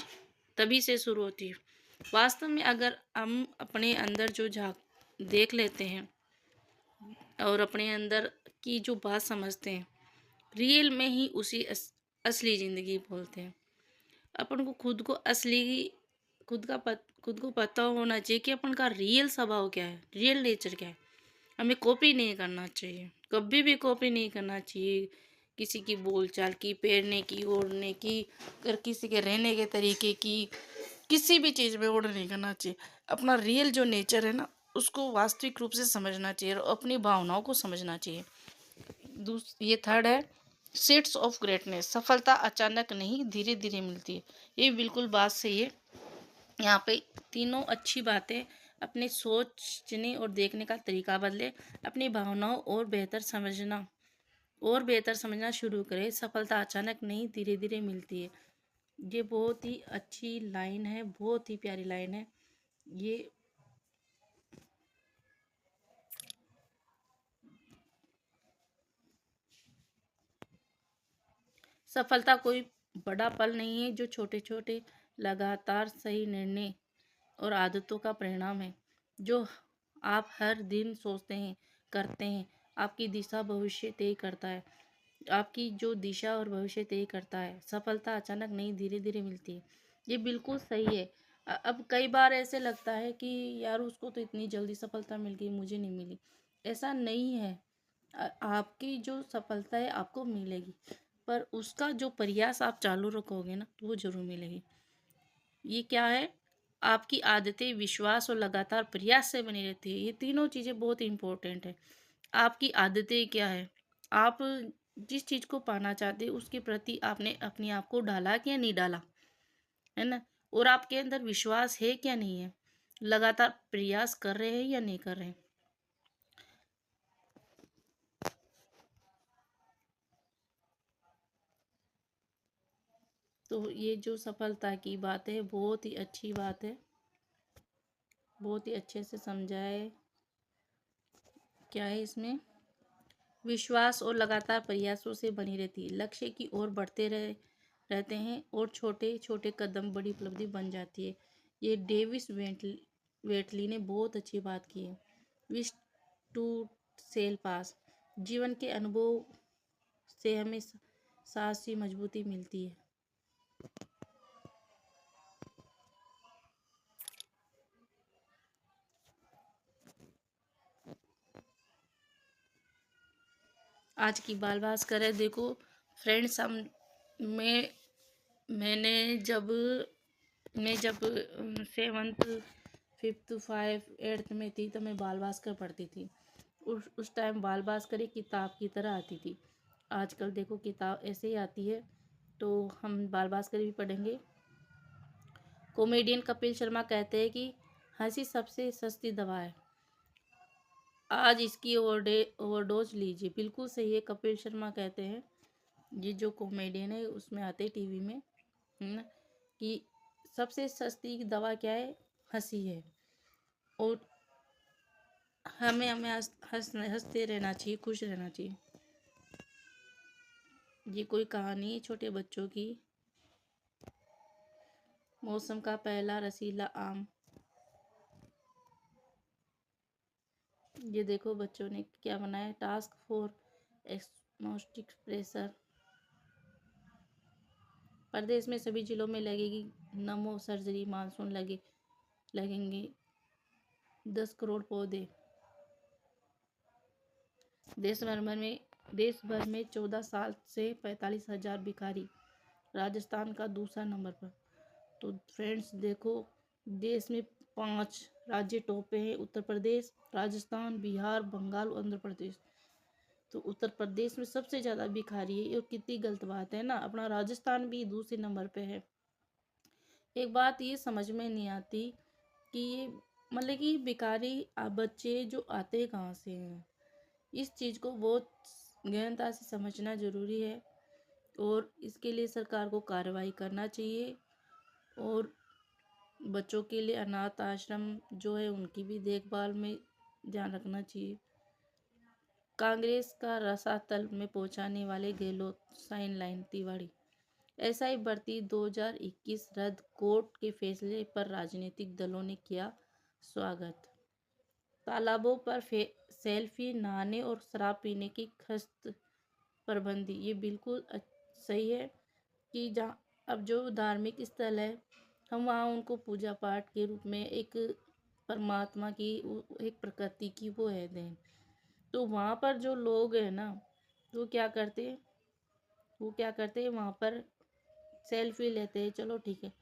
तभी से शुरू होती है। वास्तव में अगर हम अपने अंदर जो झांक देख लेते हैं और अपने अंदर की जो बात समझते हैं, रियल में ही उसी असली ज़िंदगी बोलते हैं। अपन को खुद को पता होना चाहिए कि अपन का रियल स्वभाव क्या है, रियल नेचर क्या है। हमें कॉपी नहीं करना चाहिए, कभी भी कॉपी नहीं करना चाहिए किसी की बोलचाल की, पहनने की, ओढ़ने की, अगर किसी के रहने के तरीके की, किसी भी चीज़ में ऑर्डर नहीं करना चाहिए। अपना रियल जो नेचर है ना, उसको वास्तविक रूप से समझना चाहिए और अपनी भावनाओं को समझना चाहिए। ये थर्ड है सीड्स ऑफ ग्रेटनेस। सफलता अचानक नहीं, धीरे धीरे मिलती है। ये बिल्कुल बात सही है। यहाँ पे तीनों अच्छी बातें। अपने सोचने और देखने का तरीका बदले, अपनी भावनाओं और बेहतर समझना शुरू करें। सफलता अचानक नहीं, धीरे धीरे मिलती है। ये बहुत ही अच्छी लाइन है, बहुत ही प्यारी लाइन है ये। सफलता कोई बड़ा पल नहीं है, जो छोटे छोटे लगातार सही निर्णय और आदतों का परिणाम है, जो आप हर दिन सोचते हैं, करते हैं। आपकी दिशा भविष्य तय करता है। आपकी जो दिशा और भविष्य तय करता है। सफलता अचानक नहीं, धीरे धीरे मिलती है। ये बिल्कुल सही है। अब कई बार ऐसे लगता है कि यार उसको तो इतनी जल्दी सफलता मिल गई, मुझे नहीं मिली। ऐसा नहीं है। आपकी जो सफलता है आपको मिलेगी, पर उसका जो प्रयास आप चालू रखोगे ना, तो वो जरूर मिलेगी। ये क्या है? आपकी आदतें, विश्वास और लगातार प्रयास से बनी रहती है। ये तीनों चीज़ें बहुत इंपॉर्टेंट है। आपकी आदतें क्या है? आप जिस चीज़ को पाना चाहते हैं उसके प्रति आपने अपने आप को ढाला कि या नहीं डाला, है ना? और आपके अंदर विश्वास है क्या नहीं है? लगातार प्रयास कर रहे हैं या नहीं कर रहे हैं? तो ये जो सफलता की बात है, बहुत ही अच्छी बात है। बहुत ही अच्छे से समझा है। क्या है इसमें? विश्वास और लगातार प्रयासों से बनी रहती है। लक्ष्य की ओर बढ़ते रहते हैं और छोटे छोटे कदम बड़ी उपलब्धि बन जाती है। ये वेटली ने बहुत अच्छी बात की है। विश टू सेल पास। जीवन के अनुभव से हमें साहस की मजबूती मिलती है। आज की बाल बात करें, देखो फ्रेंड्स, हम मैं मैंने जब मैं जब सेवन्थ, फिफ्थ, फाइव, एट्थ में थी, तो मैं बाल भास्कर पढ़ती थी। उस टाइम बाल भास्कर एक किताब की तरह आती थी। आजकल देखो किताब ऐसे ही आती है। तो हम बाल भास्कर भी पढ़ेंगे। कॉमेडियन कपिल शर्मा कहते हैं कि हंसी सबसे सस्ती दवा है, आज इसकी ओवरडोज लीजिए। बिल्कुल सही है, कपिल शर्मा कहते हैं, ये जो कॉमेडियन है उसमें आते टीवी में, है ना, कि सबसे सस्ती दवा क्या है, हंसी है। और हमें हमें हंसते रहना चाहिए, खुश रहना चाहिए। ये कोई कहानी है छोटे बच्चों की। मौसम का पहला रसीला आम। ये देखो बच्चों ने क्या बनाया, टास्क फॉर एटमॉस्फेरिक प्रेशर। प्रदेश में सभी जिलों में लगेगी नमो सर्जरी, मानसून लगेंगे 10 करोड़ पौधे। देश भर में 14 साल से 45,000 भिखारी, राजस्थान का दूसरा नंबर पर। तो फ्रेंड्स देखो, देश में 5 राज्य टॉप पे हैं, उत्तर प्रदेश, राजस्थान, बिहार, बंगाल, आंध्र प्रदेश। तो उत्तर प्रदेश में सबसे ज़्यादा भिखारी है, ये कितनी गलत बात है ना। अपना राजस्थान भी दूसरे नंबर पे है। एक बात ये समझ में नहीं आती कि ये मतलब कि भिखारी बच्चे जो आते कहाँ से हैं, इस चीज़ को बहुत गहनता से समझना ज़रूरी है और इसके लिए सरकार को कार्रवाई करना चाहिए। और बच्चों के लिए अनाथ आश्रम जो है उनकी भी देखभाल में ध्यान रखना चाहिए। कांग्रेस का रसातल में पहुंचाने वाले गहलोत, साइन लाइन तिवाड़ी। एसआई भर्ती 2021 रद्द, कोर्ट के फैसले पर राजनीतिक दलों ने किया स्वागत। तालाबों पर सेल्फी, नहाने और शराब पीने की सख्त पाबंदी, ये बिल्कुल सही है कि जहाँ अब जो धार्मिक स्थल है हम वहाँ उनको पूजा पाठ के रूप में एक परमात्मा की, एक प्रकृति की वो है देन। तो वहाँ पर जो लोग हैं ना, वो क्या करते हैं वहाँ पर सेल्फी लेते हैं, चलो ठीक है,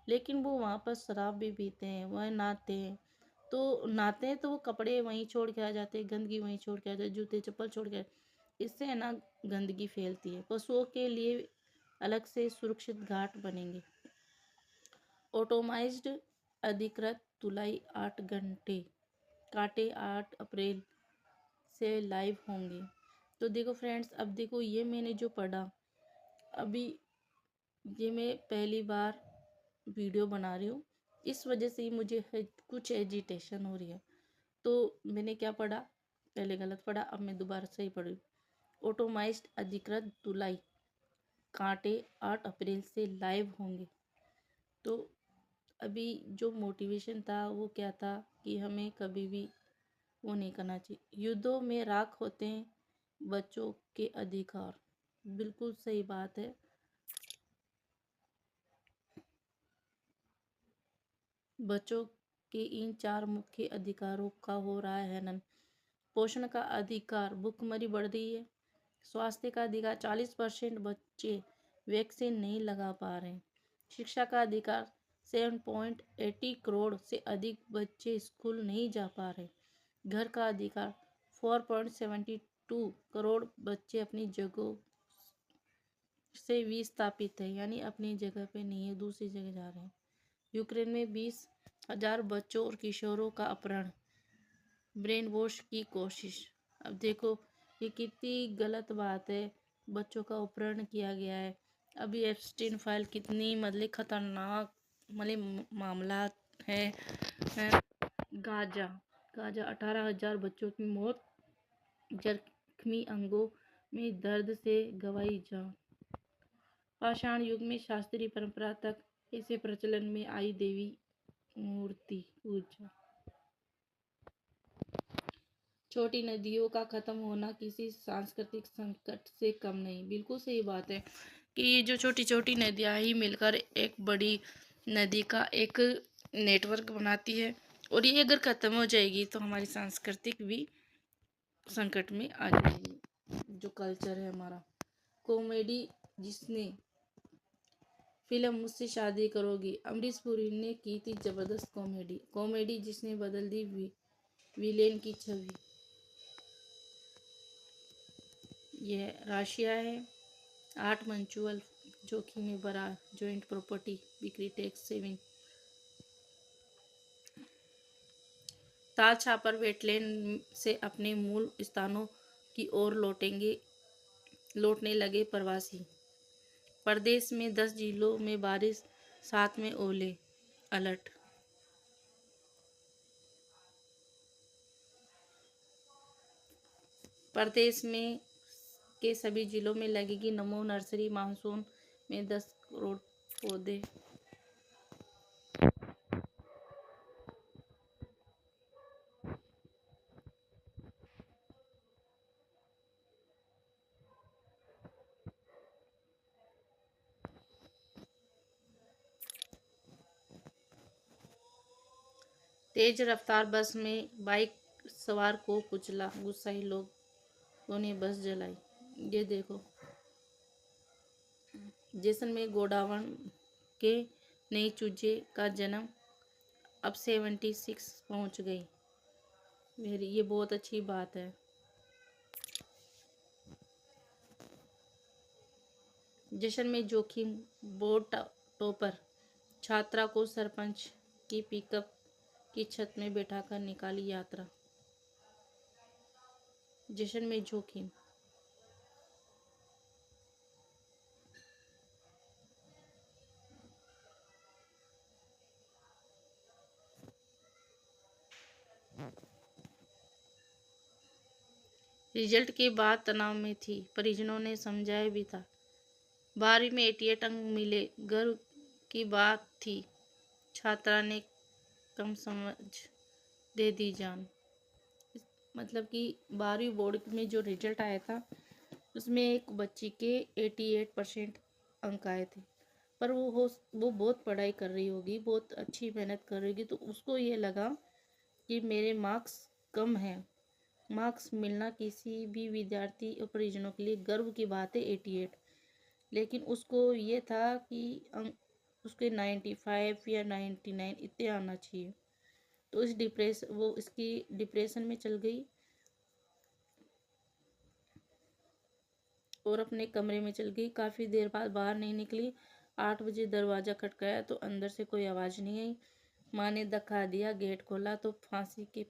लेकिन वो वहाँ पर शराब भी पीते हैं, वह नहाते हैं। तो नहाते हैं तो वो कपड़े वहीं छोड़ के आ जाते हैं, गंदगी वहीं छोड़ के आ जाते हैं, जूते चप्पल छोड़ के। इससे है ना गंदगी फैलती है। पशुओं के लिए अलग से सुरक्षित घाट बनेंगे। ऑटोमाइज्ड अधिकृत तुलाई 8 घंटे कांटे 8 अप्रैल से लाइव होंगे। तो देखो फ्रेंड्स, अब देखो ये मैंने जो पढ़ा, अभी ये मैं पहली बार वीडियो बना रही हूँ, इस वजह से ही मुझे कुछ एजिटेशन हो रही है। तो मैंने क्या पढ़ा, पहले गलत पढ़ा, अब मैं दोबारा सही पढ़ रही हूँ। ऑटोमाइज्ड अधिकृत तुलाई कांटे 8 अप्रैल से लाइव होंगे। तो अभी जो मोटिवेशन था वो क्या था कि हमें कभी भी वो नहीं करना चाहिए। युद्धों में राख होते हैं बच्चों के अधिकार, बिल्कुल सही बात है। बच्चों के इन 4 मुख्य अधिकारों का हो रहा है हनन। पोषण का अधिकार, भूखमरी बढ़ रही है। स्वास्थ्य का अधिकार, 40% बच्चे वैक्सीन नहीं लगा पा रहे हैं। शिक्षा का अधिकार, 7.80 करोड़ से अधिक बच्चे स्कूल नहीं जा पा रहे। घर का अधिकार, 4.72 करोड़ बच्चे अपनी जगह से विस्थापित है, यानी अपनी जगह पे नहीं है, दूसरी जगह जा रहे हैं। यूक्रेन में 20,000 बच्चों और किशोरों का अपहरण, ब्रेन वॉश की कोशिश। अब देखो ये कितनी गलत बात है, बच्चों का अपहरण किया गया है। अभी एप्स्टीन फाइल कितनी मतलब खतरनाक मतलब मामला है। गाजा 18,000 बच्चों की मौत, जख्मी अंगों में दर्द से गंवाई जान। पाषाण युग में शास्त्रीय परंपरा तक इसे प्रचलन में आई देवी मूर्ति पूजा। छोटी नदियों का खत्म होना किसी सांस्कृतिक संकट से कम नहीं, बिल्कुल सही बात है कि ये जो छोटी छोटी नदियाँ ही मिलकर एक बड़ी नदी का एक नेटवर्क बनाती है, और ये अगर खत्म हो जाएगी तो हमारी सांस्कृतिक भी संकट में आ जाएगी। जो कल्चर है हमारा। कॉमेडी जिसने फिल्म मुझसे शादी करोगी, अमरीश पुरी ने की थी जबरदस्त कॉमेडी जिसने बदल दी विलेन की छवि। यह राशिया है। 8 म्यूचुअल जोखिम में बड़ा जॉइंट प्रॉपर्टी बिक्री टैक्स सेविंग तार छापर वेटलैंड से अपने मूल स्थानों की ओर लौटने लगे प्रवासी। प्रदेश में 10 जिलों में बारिश, 7 में ओले अलर्ट। प्रदेश में के सभी जिलों में लगेगी नमो नर्सरी। मानसून में 10 करोड़ पौधे। तेज रफ्तार बस में बाइक सवार को कुचला, गुस्साए लोगों ने बस जलाई। ये देखो, जैसलमेर गोडावण के नए चूजे का जन्म अब 76 पहुंच गई। ये बहुत अच्छी बात है। जैसलमेर जोखिम बोर्ड टॉपर छात्रा को सरपंच की पिकअप की छत में बैठाकर निकाली यात्रा। जैसलमेर जोखिम। रिजल्ट के बाद तनाव में थी, परिजनों ने समझाया भी था। 12वीं में 88 अंक मिले, गर्व की बात थी। छात्रा ने कम समझ दे दी जान। मतलब कि 12वीं बोर्ड में जो रिजल्ट आया था उसमें एक बच्ची के 88% अंक आए थे। पर वो बहुत पढ़ाई कर रही होगी, बहुत अच्छी मेहनत कर रही होगी, तो उसको ये लगा कि मेरे मार्क्स कम हैं। मार्क्स मिलना किसी भी विद्यार्थी और परिजनों के लिए गर्व की बात है 88। लेकिन उसको ये था कि उसके 95 या 99 इतने आना चाहिए। तो इसकी डिप्रेशन में चल गई और अपने कमरे में चल गई। काफ़ी देर बाद बाहर नहीं निकली। 8 बजे दरवाज़ा खटकाया तो अंदर से कोई आवाज़ नहीं आई। माँ ने धक्का दिया, गेट खोला तो फांसी के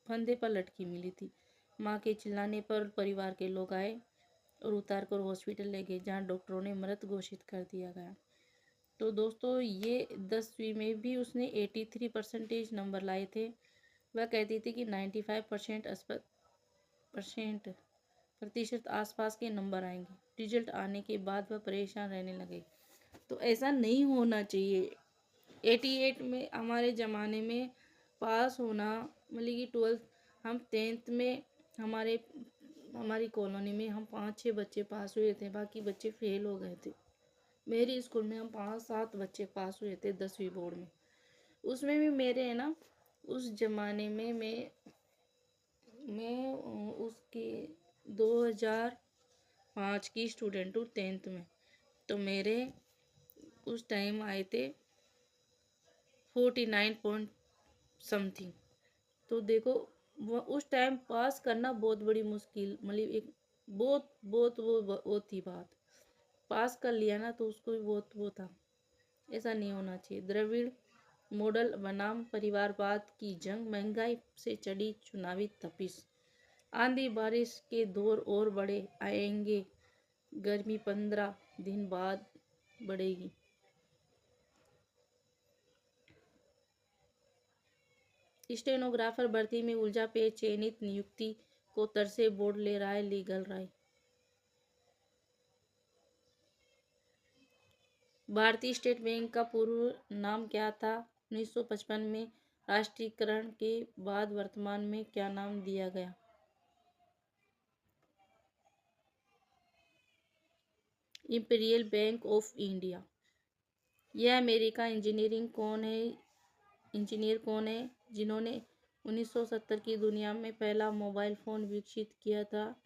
फंदे पर लटकी मिली थी। माँ के चिल्लाने पर परिवार के लोग आए और उतार कर हॉस्पिटल ले गए, जहाँ डॉक्टरों ने मृत घोषित कर दिया गया। तो दोस्तों, ये 10वीं में भी उसने 83% नंबर लाए थे। वह कहती थी कि 95% प्रतिशत आसपास के नंबर आएंगे। रिजल्ट आने के बाद वह परेशान रहने लगे। तो ऐसा नहीं होना चाहिए। 88 में हमारे ज़माने में पास होना, मतलब कि 12th, हम 10th में हमारी कॉलोनी में हम 5-6 बच्चे पास हुए थे, बाकी बच्चे फेल हो गए थे। मेरी स्कूल में हम 5-7 बच्चे पास हुए थे 10वीं बोर्ड में। उसमें भी मेरे है ना, उस ज़माने में मैं उसके 2005 की स्टूडेंट हूँ 10th में। तो मेरे उस टाइम आए थे 49 पॉइंट समथिंग। तो देखो, वो उस टाइम पास करना बहुत बड़ी मुश्किल, मतलब एक बहुत बहुत वो थी बात। पास कर लिया ना तो उसको भी बहुत वो था। ऐसा नहीं होना चाहिए। द्रविड़ मॉडल बनाम परिवारवाद की जंग, महंगाई से चढ़ी चुनावी तपिश, आंधी बारिश के दौर और बड़े आएंगे, गर्मी 15 दिन बाद बढ़ेगी। स्टेनोग्राफर भर्ती में उलझा पेच, चयनित नियुक्ति को तरसे बोर्ड ले रहा है लीगल राय। भारतीय स्टेट बैंक का पूर्व नाम क्या था? 1955 में राष्ट्रीयकरण के बाद वर्तमान में क्या नाम दिया गया? Imperial bank of India. यह अमेरिका इंजीनियर कौन है जिन्होंने 1970 की दुनिया में पहला मोबाइल फोन विकसित किया था?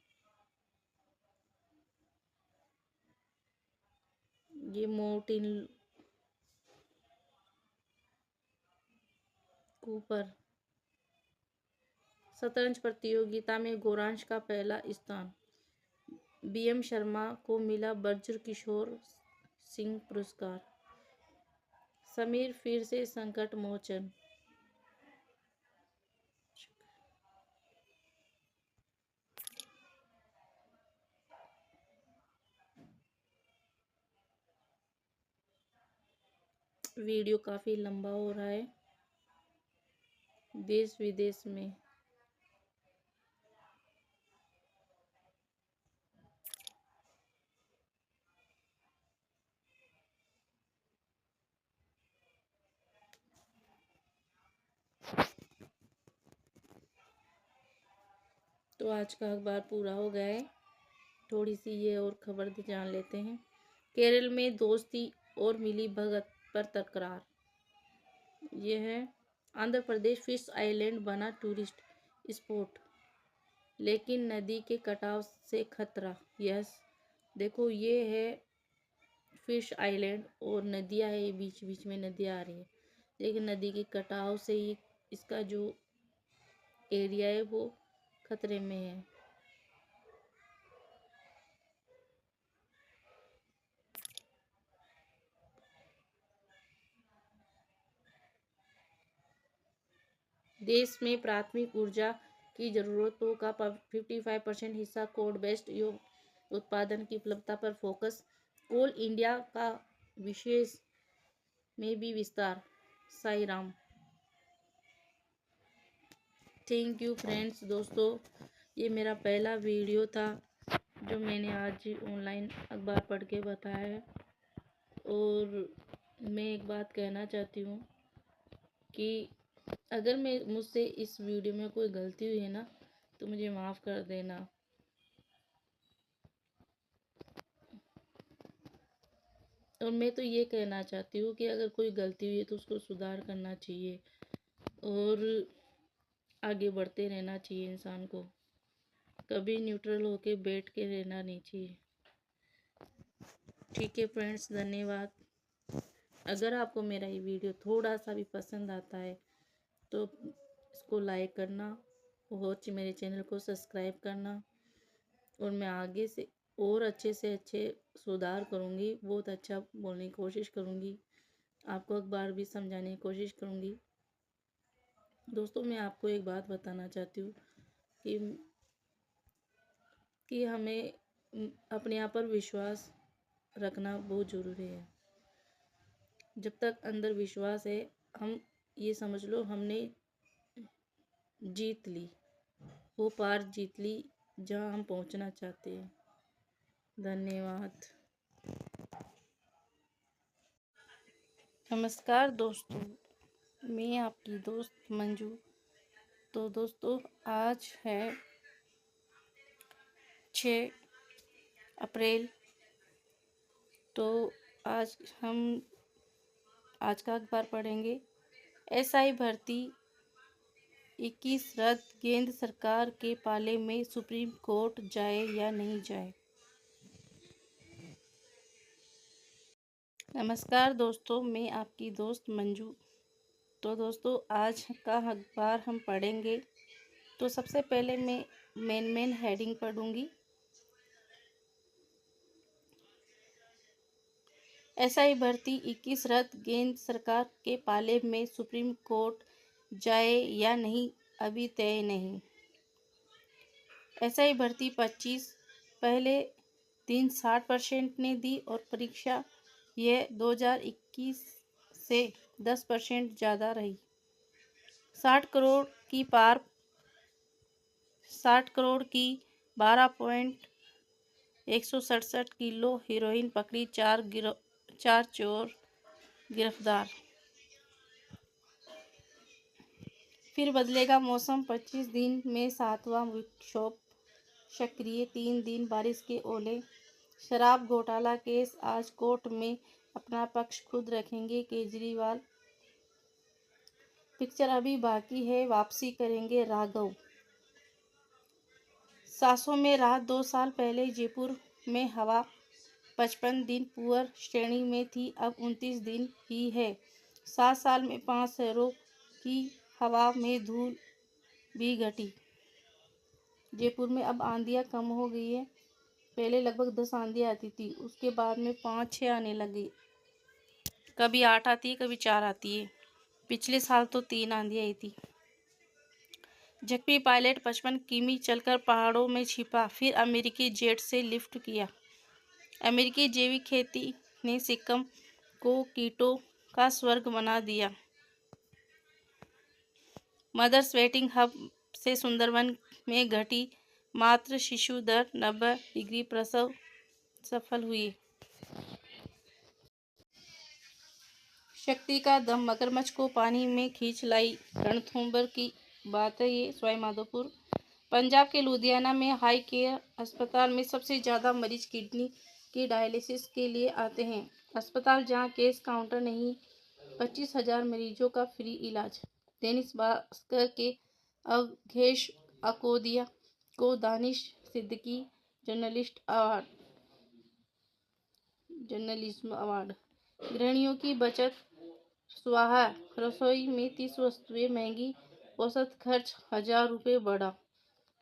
ये मार्टिन कूपर। शतरंज प्रतियोगिता में गौरांश का पहला स्थान। BM शर्मा को मिला ब्रज किशोर सिंह पुरस्कार। समीर फिर से संकट मोचन। वीडियो काफ़ी लंबा हो रहा है। देश विदेश में तो आज का अखबार पूरा हो गया है। थोड़ी सी ये और खबर जान लेते हैं। केरल में दोस्ती और मिली भगत पर तकरार। ये है आंध्र प्रदेश फिश आइलैंड बना टूरिस्ट स्पॉट, लेकिन नदी के कटाव से खतरा। यस, देखो ये है फिश आइलैंड और नदियाँ है, बीच बीच में नदियाँ आ रही है, लेकिन नदी के कटाव से ही इसका जो एरिया है वो खतरे में है। देश में प्राथमिक ऊर्जा की ज़रूरतों का 55% हिस्सा कोल बेस्ड उत्पादन की उपलब्धता पर फोकस। कोल इंडिया का विशेष में भी विस्तार। Sai Ram. Thank you friends. दोस्तों, ये मेरा पहला वीडियो था जो मैंने आज ऑनलाइन अखबार पढ़ के बताया है। और मैं एक बात कहना चाहती हूँ कि अगर मुझसे इस वीडियो में कोई गलती हुई है ना, तो मुझे माफ़ कर देना। और मैं तो ये कहना चाहती हूँ कि अगर कोई गलती हुई है तो उसको सुधार करना चाहिए और आगे बढ़ते रहना चाहिए। इंसान को कभी न्यूट्रल होके बैठ के रहना नहीं चाहिए। ठीक है फ्रेंड्स, धन्यवाद। अगर आपको मेरा ये वीडियो थोड़ा सा भी पसंद आता है तो इसको लाइक करना और मेरे चैनल को सब्सक्राइब करना। और मैं आगे से और अच्छे से अच्छे सुधार करूँगी, बहुत अच्छा बोलने की कोशिश करूँगी, आपको अखबार भी समझाने की कोशिश करूँगी। दोस्तों, मैं आपको एक बात बताना चाहती हूँ कि हमें अपने आप पर विश्वास रखना बहुत ज़रूरी है। जब तक अंदर विश्वास है, हम ये समझ लो हमने जीत ली, वो पार जीत ली जहाँ हम पहुँचना चाहते हैं। धन्यवाद। नमस्कार दोस्तों, मैं आपकी दोस्त मंजू। तो दोस्तों, आज है 6 अप्रैल। तो आज का अखबार पढ़ेंगे। एसआई भर्ती 21 रद्द, केंद्र सरकार के पाले में सुप्रीम कोर्ट जाए या नहीं जाए। नमस्कार दोस्तों, मैं आपकी दोस्त मंजू। तो दोस्तों, आज का अखबार हम पढ़ेंगे। तो सबसे पहले मैं मेन हेडिंग पढ़ूंगी। एसआई भर्ती 21 रद्द, केंद्र सरकार के पाले में सुप्रीम कोर्ट जाए या नहीं, अभी तय नहीं। एसआई भर्ती 25 पहले दिन 60% ने दी और परीक्षा यह 2021 से 10% ज़्यादा रही। 60 करोड़ की पार 60 करोड़ की 12.167 किलो हेरोइन पकड़ी, 4 चोर गिरफ्तार। फिर बदलेगा मौसम, 25 दिन में 7वां विक्षोभ सक्रिय, 3 दिन बारिश के ओले। शराब घोटाला केस, आज कोर्ट में अपना पक्ष खुद रखेंगे केजरीवाल। पिक्चर अभी बाकी है, वापसी करेंगे राघव। सांसों में राहत, 2 साल पहले जयपुर में हवा 55 दिन पुअर श्रेणी में थी, अब 29 दिन ही है। 7 साल में 5 शहरों की हवा में धूल भी घटी। जयपुर में अब आंधियाँ कम हो गई है। पहले लगभग 10 आंधियाँ आती थी, उसके बाद में 5-6 आने लगी। कभी 8 आती है, कभी 4 आती है। पिछले साल तो 3 आंधियाँ आई थी। जख्मी पायलट 55 किमी चलकर पहाड़ों में छिपा, फिर अमेरिकी जेट से लिफ्ट किया। अमेरिकी जैविक खेती ने सिक्किम को कीटों का स्वर्ग बना दिया। मदर्स वेटिंग हब से सुंदरवन में घटी मात्र शिशु दर 90 डिग्री, प्रसव सफल हुई। शक्ति का दम, मगरमच्छ को पानी में खींच लाई। रणथंभौर की बात है ये, सवाईमाधोपुर। पंजाब के लुधियाना में हाई केयर अस्पताल में सबसे ज़्यादा मरीज किडनी की डायलिसिस के लिए आते हैं। अस्पताल जहां कैश काउंटर नहीं, 25,000 मरीजों का फ्री इलाज। दैनिक भास्कर के अवधेश अकोदिया को दानिश सिद्दीकी जर्नलिज्म अवार्ड। गृहिणियों की बचत स्वाहा, रसोई में 30 वस्तुएं महंगी, औसत खर्च 1,000 रुपये बढ़ा।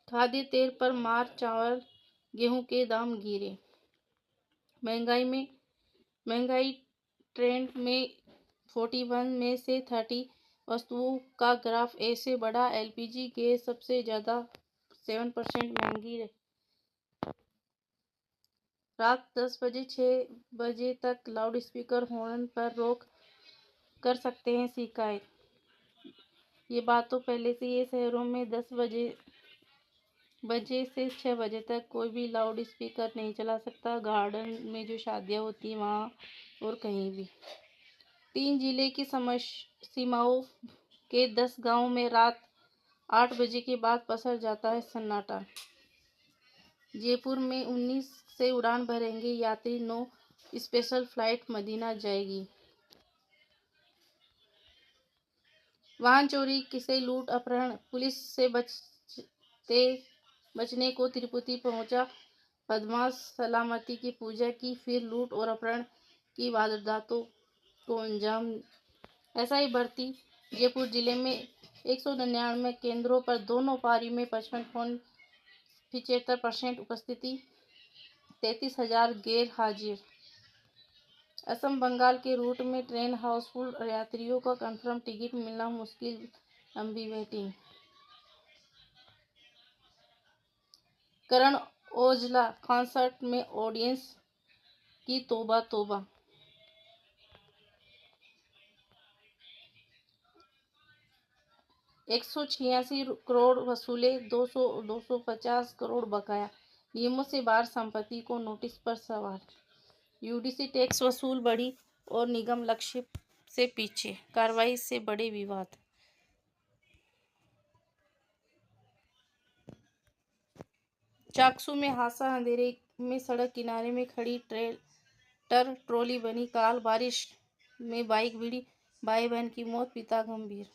खाद्य तेल पर मार, चावल गेहूं के दाम गिरे। महंगाई ट्रेंड में 41 में से 30 वस्तुओं का ग्राफ ऐसे बढ़ा। एलपीजी गैस सबसे ज़्यादा 7% महंगी रही। रात 10 बजे 6 बजे तक लाउडस्पीकर हॉर्न पर रोक कर सकते हैं शिकायत। ये बात तो पहले से ये शहरों में 10 बजे से 6 बजे तक कोई भी लाउड स्पीकर नहीं चला सकता। गार्डन में जो शादियाँ होती हैं वहाँ और कहीं भी। 3 जिले की सीमाओं के 10 गांव में रात 8 बजे के बाद पसर जाता है सन्नाटा। जयपुर में 19 से उड़ान भरेंगे यात्री, 9 स्पेशल फ्लाइट मदीना जाएगी। वाहन चोरी से लूट अपहरण, पुलिस से बचने को तिरुपति पहुंचा बदमाश, सलामती की पूजा की, फिर लूट और अपहरण की वारदातों को अंजाम। ऐसा ही बढ़ती जयपुर जिले में 199 केंद्रों पर दोनों पारी में 55.75% उपस्थिति, 33,000 गैर हाजिर। असम बंगाल के रूट में ट्रेन हाउसफुल, यात्रियों का कंफर्म टिकट मिलना मुश्किल, लंबी वेटिंग। करण औजला कॉन्सर्ट में ऑडियंस की तौबा तौबा। ₹186 करोड़ वसूले, 250 करोड़ बकाया। नियमों से बाहर संपत्ति को नोटिस पर सवाल। यूडीसी टैक्स वसूल बढ़ी और निगम लक्ष्य से पीछे, कार्रवाई से बड़े विवाद। चाकसू में हादसा, अंधेरे में सड़क किनारे में खड़ी ट्रैक्टर ट्रॉली बनी काल, बारिश में बाइक भिड़ी, भाई बहन की मौत, पिता गंभीर।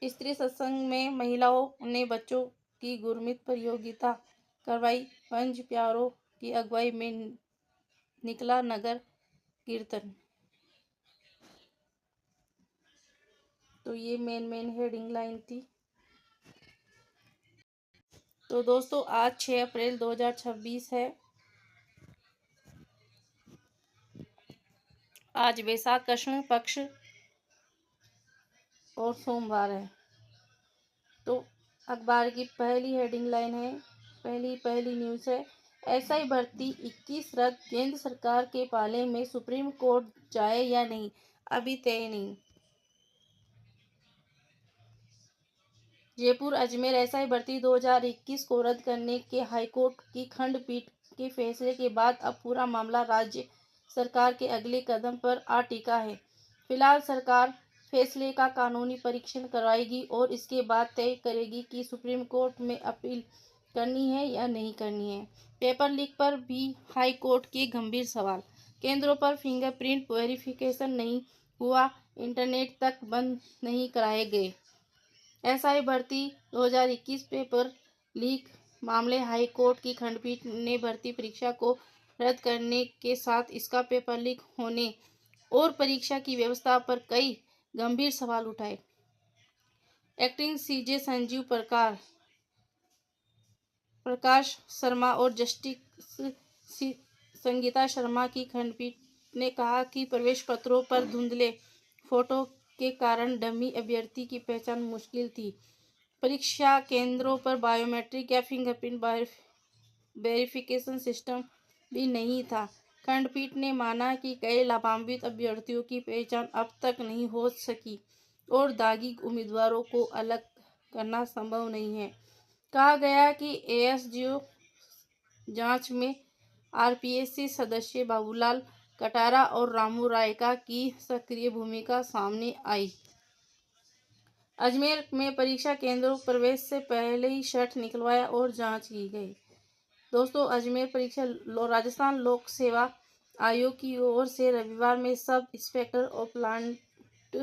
स्त्री सत्संग में महिलाओं ने बच्चों की गुरमित प्रतियोगिता करवाई, पंच प्यारों की अगुवाई में निकला नगर कीर्तन। तो ये मेन हेडिंग लाइन थी। तो दोस्तों आज 6 अप्रैल 2026 है। आज वैशाख कृष्ण पक्ष और सोमवार है। तो अखबार की पहली हेडिंग लाइन है, पहली न्यूज़ है, एसआई भर्ती 21 रद्द, केंद्र सरकार के पाले में सुप्रीम कोर्ट जाए या नहीं, अभी तय नहीं। जयपुर अजमेर एसआई भर्ती 2021 को रद्द करने के हाईकोर्ट की खंडपीठ के फैसले के बाद अब पूरा मामला राज्य सरकार के अगले कदम पर आ टिका है। फिलहाल सरकार फैसले का कानूनी परीक्षण कराएगी और इसके बाद तय करेगी कि सुप्रीम कोर्ट में अपील करनी है या नहीं करनी है। पेपर लीक पर भी हाई कोर्ट के गंभीर सवाल। केंद्रों पर फिंगरप्रिंट वेरिफिकेशन नहीं हुआ, इंटरनेट तक बंद नहीं कराए गए। एसआई भर्ती 2021 पेपर लीक मामले, हाई कोर्ट की खंडपीठ ने भर्ती परीक्षा को रद्द करने के साथ इसका पेपर लीक होने और परीक्षा की व्यवस्था पर कई गंभीर सवाल उठाए। एक्टिंग सीजे संजीव प्रकाश शर्मा और जस्टिस संगीता शर्मा की खंडपीठ ने कहा कि प्रवेश पत्रों पर धुंधले फोटो के कारण डमी अभ्यर्थी की पहचान मुश्किल थी। परीक्षा केंद्रों पर बायोमेट्रिक या फिंगरप्रिंट वेरिफिकेशन सिस्टम भी नहीं था। खंडपीठ ने माना कि कई लाभान्वित अभ्यर्थियों की पहचान अब तक नहीं हो सकी और दागी उम्मीदवारों को अलग करना संभव नहीं है। कहा गया कि एएसजीओ जांच में आरपीएससी सदस्य बाबूलाल कटारा और रामू रायका की सक्रिय भूमिका सामने आई। अजमेर में परीक्षा केंद्रों प्रवेश से पहले ही शर्ट निकलवाया और जांच की गई। दोस्तों, अजमेर परीक्षा राजस्थान लोक सेवा आयोग की ओर से रविवार में सब इंस्पेक्टर और प्लांट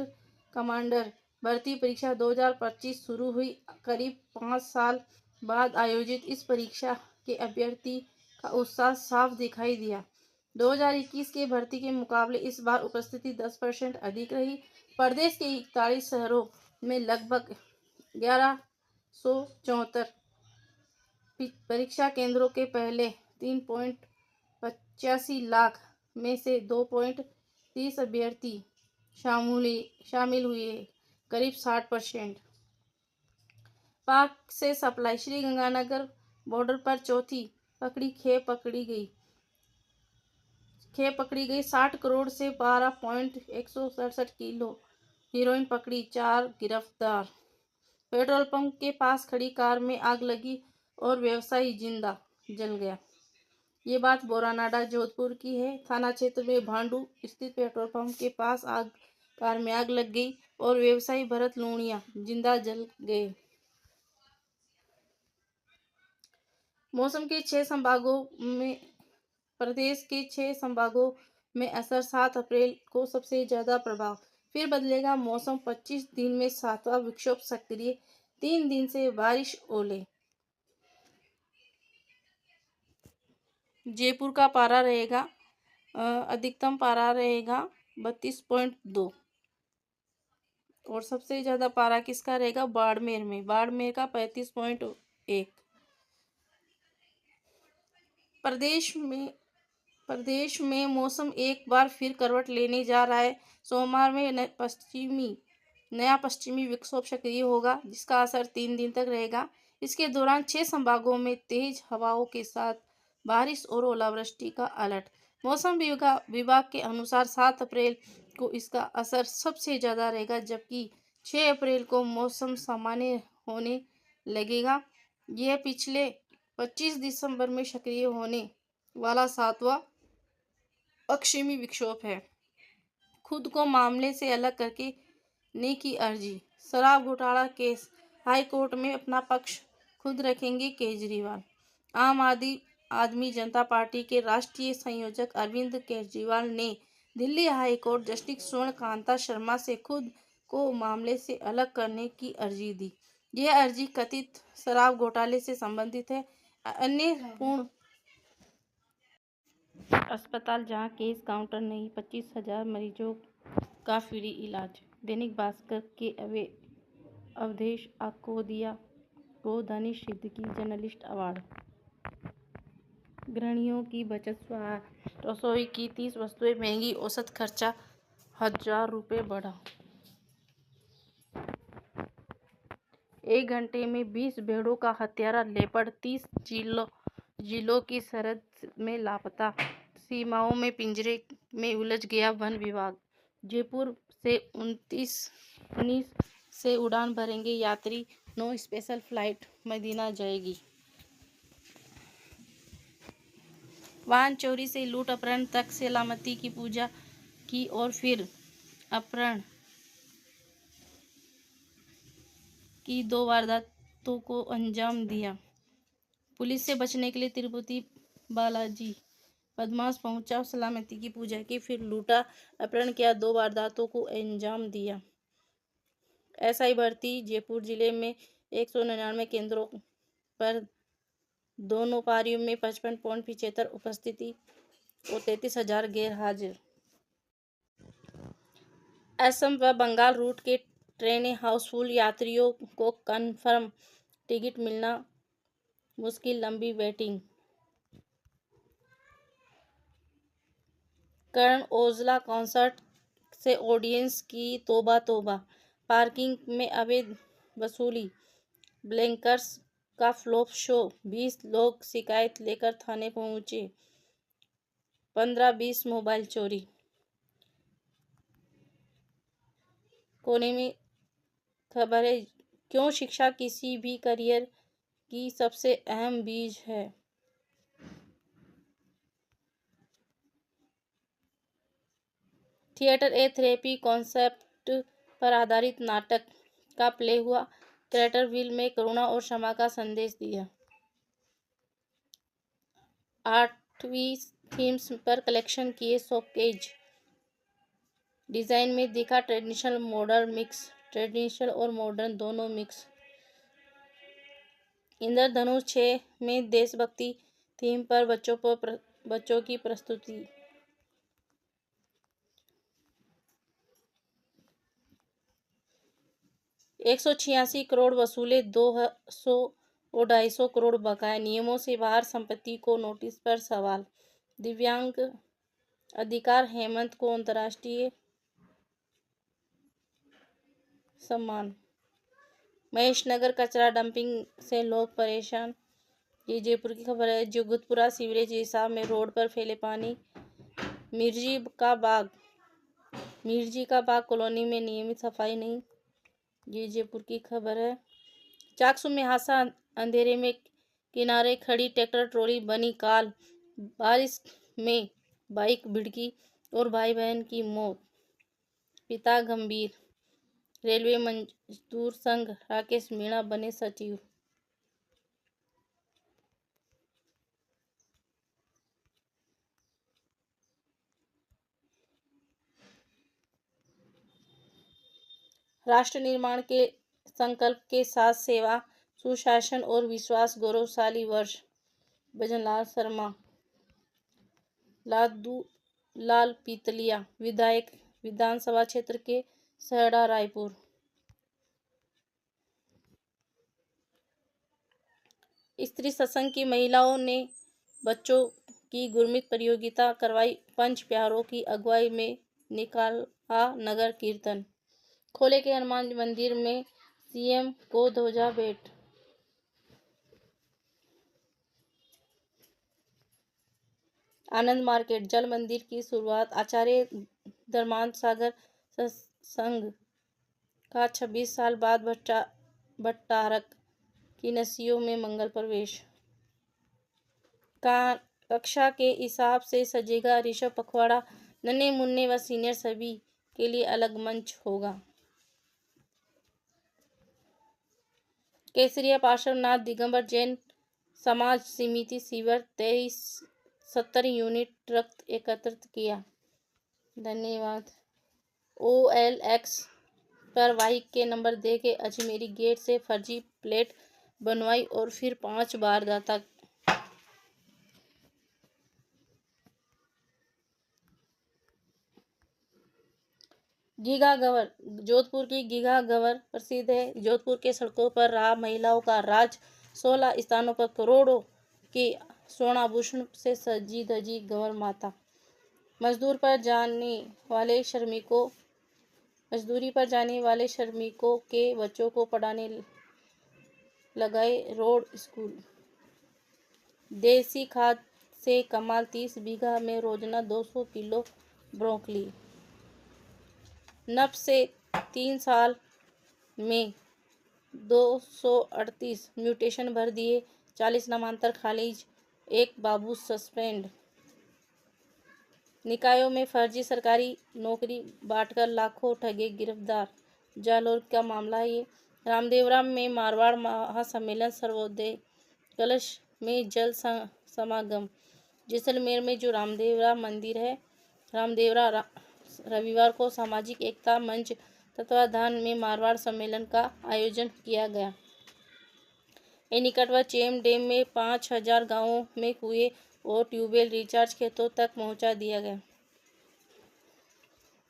कमांडर भर्ती परीक्षा 2025 शुरू हुई। करीब 5 साल बाद आयोजित इस परीक्षा के अभ्यर्थी का उत्साह साफ दिखाई दिया। 2021 के भर्ती के मुकाबले इस बार उपस्थिति 10% अधिक रही। प्रदेश के 41 शहरों में लगभग 1174 परीक्षा केंद्रों के पहले 3.85 लाख में से 2.30 अभ्यर्थी शामिल हुए, करीब 60%। पाक से सप्लाई श्रीगंगानगर बॉर्डर पर चौथी खेप पकड़ी गई। 60 करोड़ से 12.167 किलो हीरोइन पकड़ी, 4 गिरफ्तार। पेट्रोल पंप के पास खड़ी कार में आग लगी और व्यवसायी जिंदा जल गया। ये बात बोरानाडा जोधपुर की है। थाना क्षेत्र में भांडू स्थित पेट्रोल पंप के पास कार में आग लग गई और व्यवसायी भरत लूणिया जिंदा जल गए। मौसम के 6 संभागों में प्रदेश के 6 संभागों में असर। 7 अप्रैल को सबसे ज्यादा प्रभाव, फिर बदलेगा मौसम। 25 दिन में 7वां विक्षोभ सक्रिय, 3 दिन से बारिश, ओले। जयपुर का पारा रहेगा अधिकतम पारा रहेगा 32.2 और सबसे ज्यादा पारा किसका रहेगा? बाड़मेर का 35.1। प्रदेश में मौसम एक बार फिर करवट लेने जा रहा है। सोमवार में नया पश्चिमी विक्षोभ सक्रिय होगा, जिसका असर 3 दिन तक रहेगा। इसके दौरान 6 संभागों में तेज हवाओं के साथ बारिश और ओलावृष्टि का अलर्ट। मौसम विभाग के अनुसार 7 अप्रैल को इसका असर सबसे ज्यादा रहेगा, जबकि 6 अप्रैल को मौसम सामान्य होने लगेगा। यह पिछले 25 दिसंबर में सक्रिय होने वाला 7वां पश्चिमी विक्षोभ है। खुद को मामले से अलग करके ने की अर्जी। शराब घोटाला केस, हाई कोर्ट में अपना पक्ष खुद रखेंगे केजरीवाल। आम आदमी जनता पार्टी के राष्ट्रीय संयोजक अरविंद केजरीवाल ने दिल्ली हाई कोर्ट जस्टिस स्वर्ण कांता शर्मा से खुद को मामले से अलग करने की अर्जी दी। यह अर्जी कथित शराब घोटाले से संबंधित है। अन्य पूर्ण अस्पताल जहां केस काउंटर नहीं, 25,000 मरीजों का फ्री इलाज। दैनिक भास्कर के अवधेश आकोदिया को दानिश सिद्दीकी जर्नलिस्ट अवार्ड। गृहिणियों की बचत, रसोई की 30 वस्तुएं महंगी, औसत खर्चा 1,000 रुपये बढ़ा। 1 घंटे में 20 भेड़ों का हत्यारा लेपर्ड, 30 जिलों की सरहद में लापता। सीमाओं में पिंजरे में उलझ गया वन विभाग। जयपुर से 19 से उड़ान भरेंगे यात्री, 9 स्पेशल फ्लाइट मदीना जाएगी। वाहन चोरी से लूट अपहरण तक सलामती की पूजा की और फिर अपहरण की 2 वारदातों को अंजाम दिया। पुलिस से बचने के लिए तिरुपति बालाजी बदमाश पहुंचा, सलामती की पूजा की, फिर लूटा, अपहरण किया, 2 वारदातों को अंजाम दिया। एसआई भर्ती। जयपुर जिले में 199 केंद्रों पर दोनों पारियों में 55.75 उपस्थिति और 33,000 गैर हाजिर। असम व बंगाल रूट के ट्रेनें हाउसफुल, यात्रियों को कन्फर्म टिकट मिलना मुश्किल, लंबी वेटिंग। करण ओजला कॉन्सर्ट से ऑडियंस की तौबा तौबा, पार्किंग में अवैध वसूली, ब्लैंकर्स का फ्लॉप शो, 20 लोग शिकायत लेकर थाने पहुंचे। 15-20 मोबाइल चोरी। कोने में खबर है, क्यों शिक्षा किसी भी करियर की सबसे अहम बीज है। थिएटर ए थेरेपी कॉन्सेप्ट पर आधारित नाटक का प्ले हुआ। क्रेटरविल में करुणा और क्षमा का संदेश दिया। 8वीं थीम्स पर कलेक्शन किए शोकेज। डिजाइन में दिखा ट्रेडिशनल मॉडर्न मिक्स, ट्रेडिशनल और मॉडर्न दोनों मिक्स। इंद्रधनुष 6 में देशभक्ति थीम पर बच्चों की प्रस्तुति। $186 करोड़ वसूले, 200 और 250 करोड़ बकाया। नियमों से बाहर संपत्ति को नोटिस पर सवाल। दिव्यांग अधिकार हेमंत को अंतर्राष्ट्रीय सम्मान। महेशनगर कचरा डंपिंग से लोग परेशान। ये जयपुर की खबर है। जगतपुरा सीवरेज रिसाव में रोड पर फैले पानी। मिर्जी का बाग कॉलोनी में नियमित सफाई नहीं। ये जयपुर की खबर है। चाकसू में हादसा, अंधेरे में किनारे खड़ी ट्रैक्टर ट्रॉली बनी काल। बारिश में बाइक भिड़की और भाई बहन की मौत, पिता गंभीर। रेलवे मजदूर संघ राकेश मीणा बने सचिव। राष्ट्र निर्माण के संकल्प के साथ सेवा, सुशासन और विश्वास गौरवशाली वर्ष। भजनलाल शर्मा। लाल पीतलिया विधायक, विधानसभा क्षेत्र के सहड़ा रायपुर। स्त्री सत्संग की महिलाओं ने बच्चों की गुरमित प्रतियोगिता करवाई। पंच प्यारों की अगुवाई में निकाला नगर कीर्तन। खोले के हनुमान मंदिर में सीएम को ध्वजा भेंट। आनंद मार्केट जल मंदिर की शुरुआत। आचार्य धर्मांत सागर सत्संग का 26 साल बाद भट्टारक की नसियों में मंगल प्रवेश। कक्षा के हिसाब से सजेगा ऋषभ पखवाड़ा। नन्हे मुन्ने व सीनियर सभी के लिए अलग मंच होगा। केसरिया पार्श्वनाथ दिगंबर जैन समाज समिति शिविर 70 यूनिट रक्त एकत्रित किया। धन्यवाद। OLX पर बाइक के नंबर दे के अजमेरी गेट से फर्जी प्लेट बनवाई और फिर 5 वारदात। गीगा गवर, जोधपुर की गीगा गवर प्रसिद्ध है। जोधपुर के सड़कों पर रहा महिलाओं का राज। 16 स्थानों पर करोड़ों के स्वर्ण से सजी धजी गंवर माता। मजदूरी पर जाने वाले श्रमिकों के बच्चों को पढ़ाने लगाए रोड स्कूल। देसी खाद से कमाल, 30 बीघा में रोजाना 200 किलो ब्रोकली। नब से 3 साल में 238 म्यूटेशन भर दिए। 40 नामांतर खारिज, 1 बाबू सस्पेंड। निकायों में फर्जी सरकारी नौकरी बांटकर लाखों ठगे गिरफ्तार। जालौर का मामला है ये। रामदेवरा में मारवाड़ महासम्मेलन, सर्वोदय कलश में जल समागम। जैसलमेर में जो रामदेवरा मंदिर है, रामदेवरा रविवार को सामाजिक एकता मंच तत्वाधान में मारवाड़ सम्मेलन का आयोजन किया गया। निकट व चेम डैम में 5000 गांवों में कुएं और ट्यूबवेल रिचार्ज खेतों तक पहुंचा दिया गया।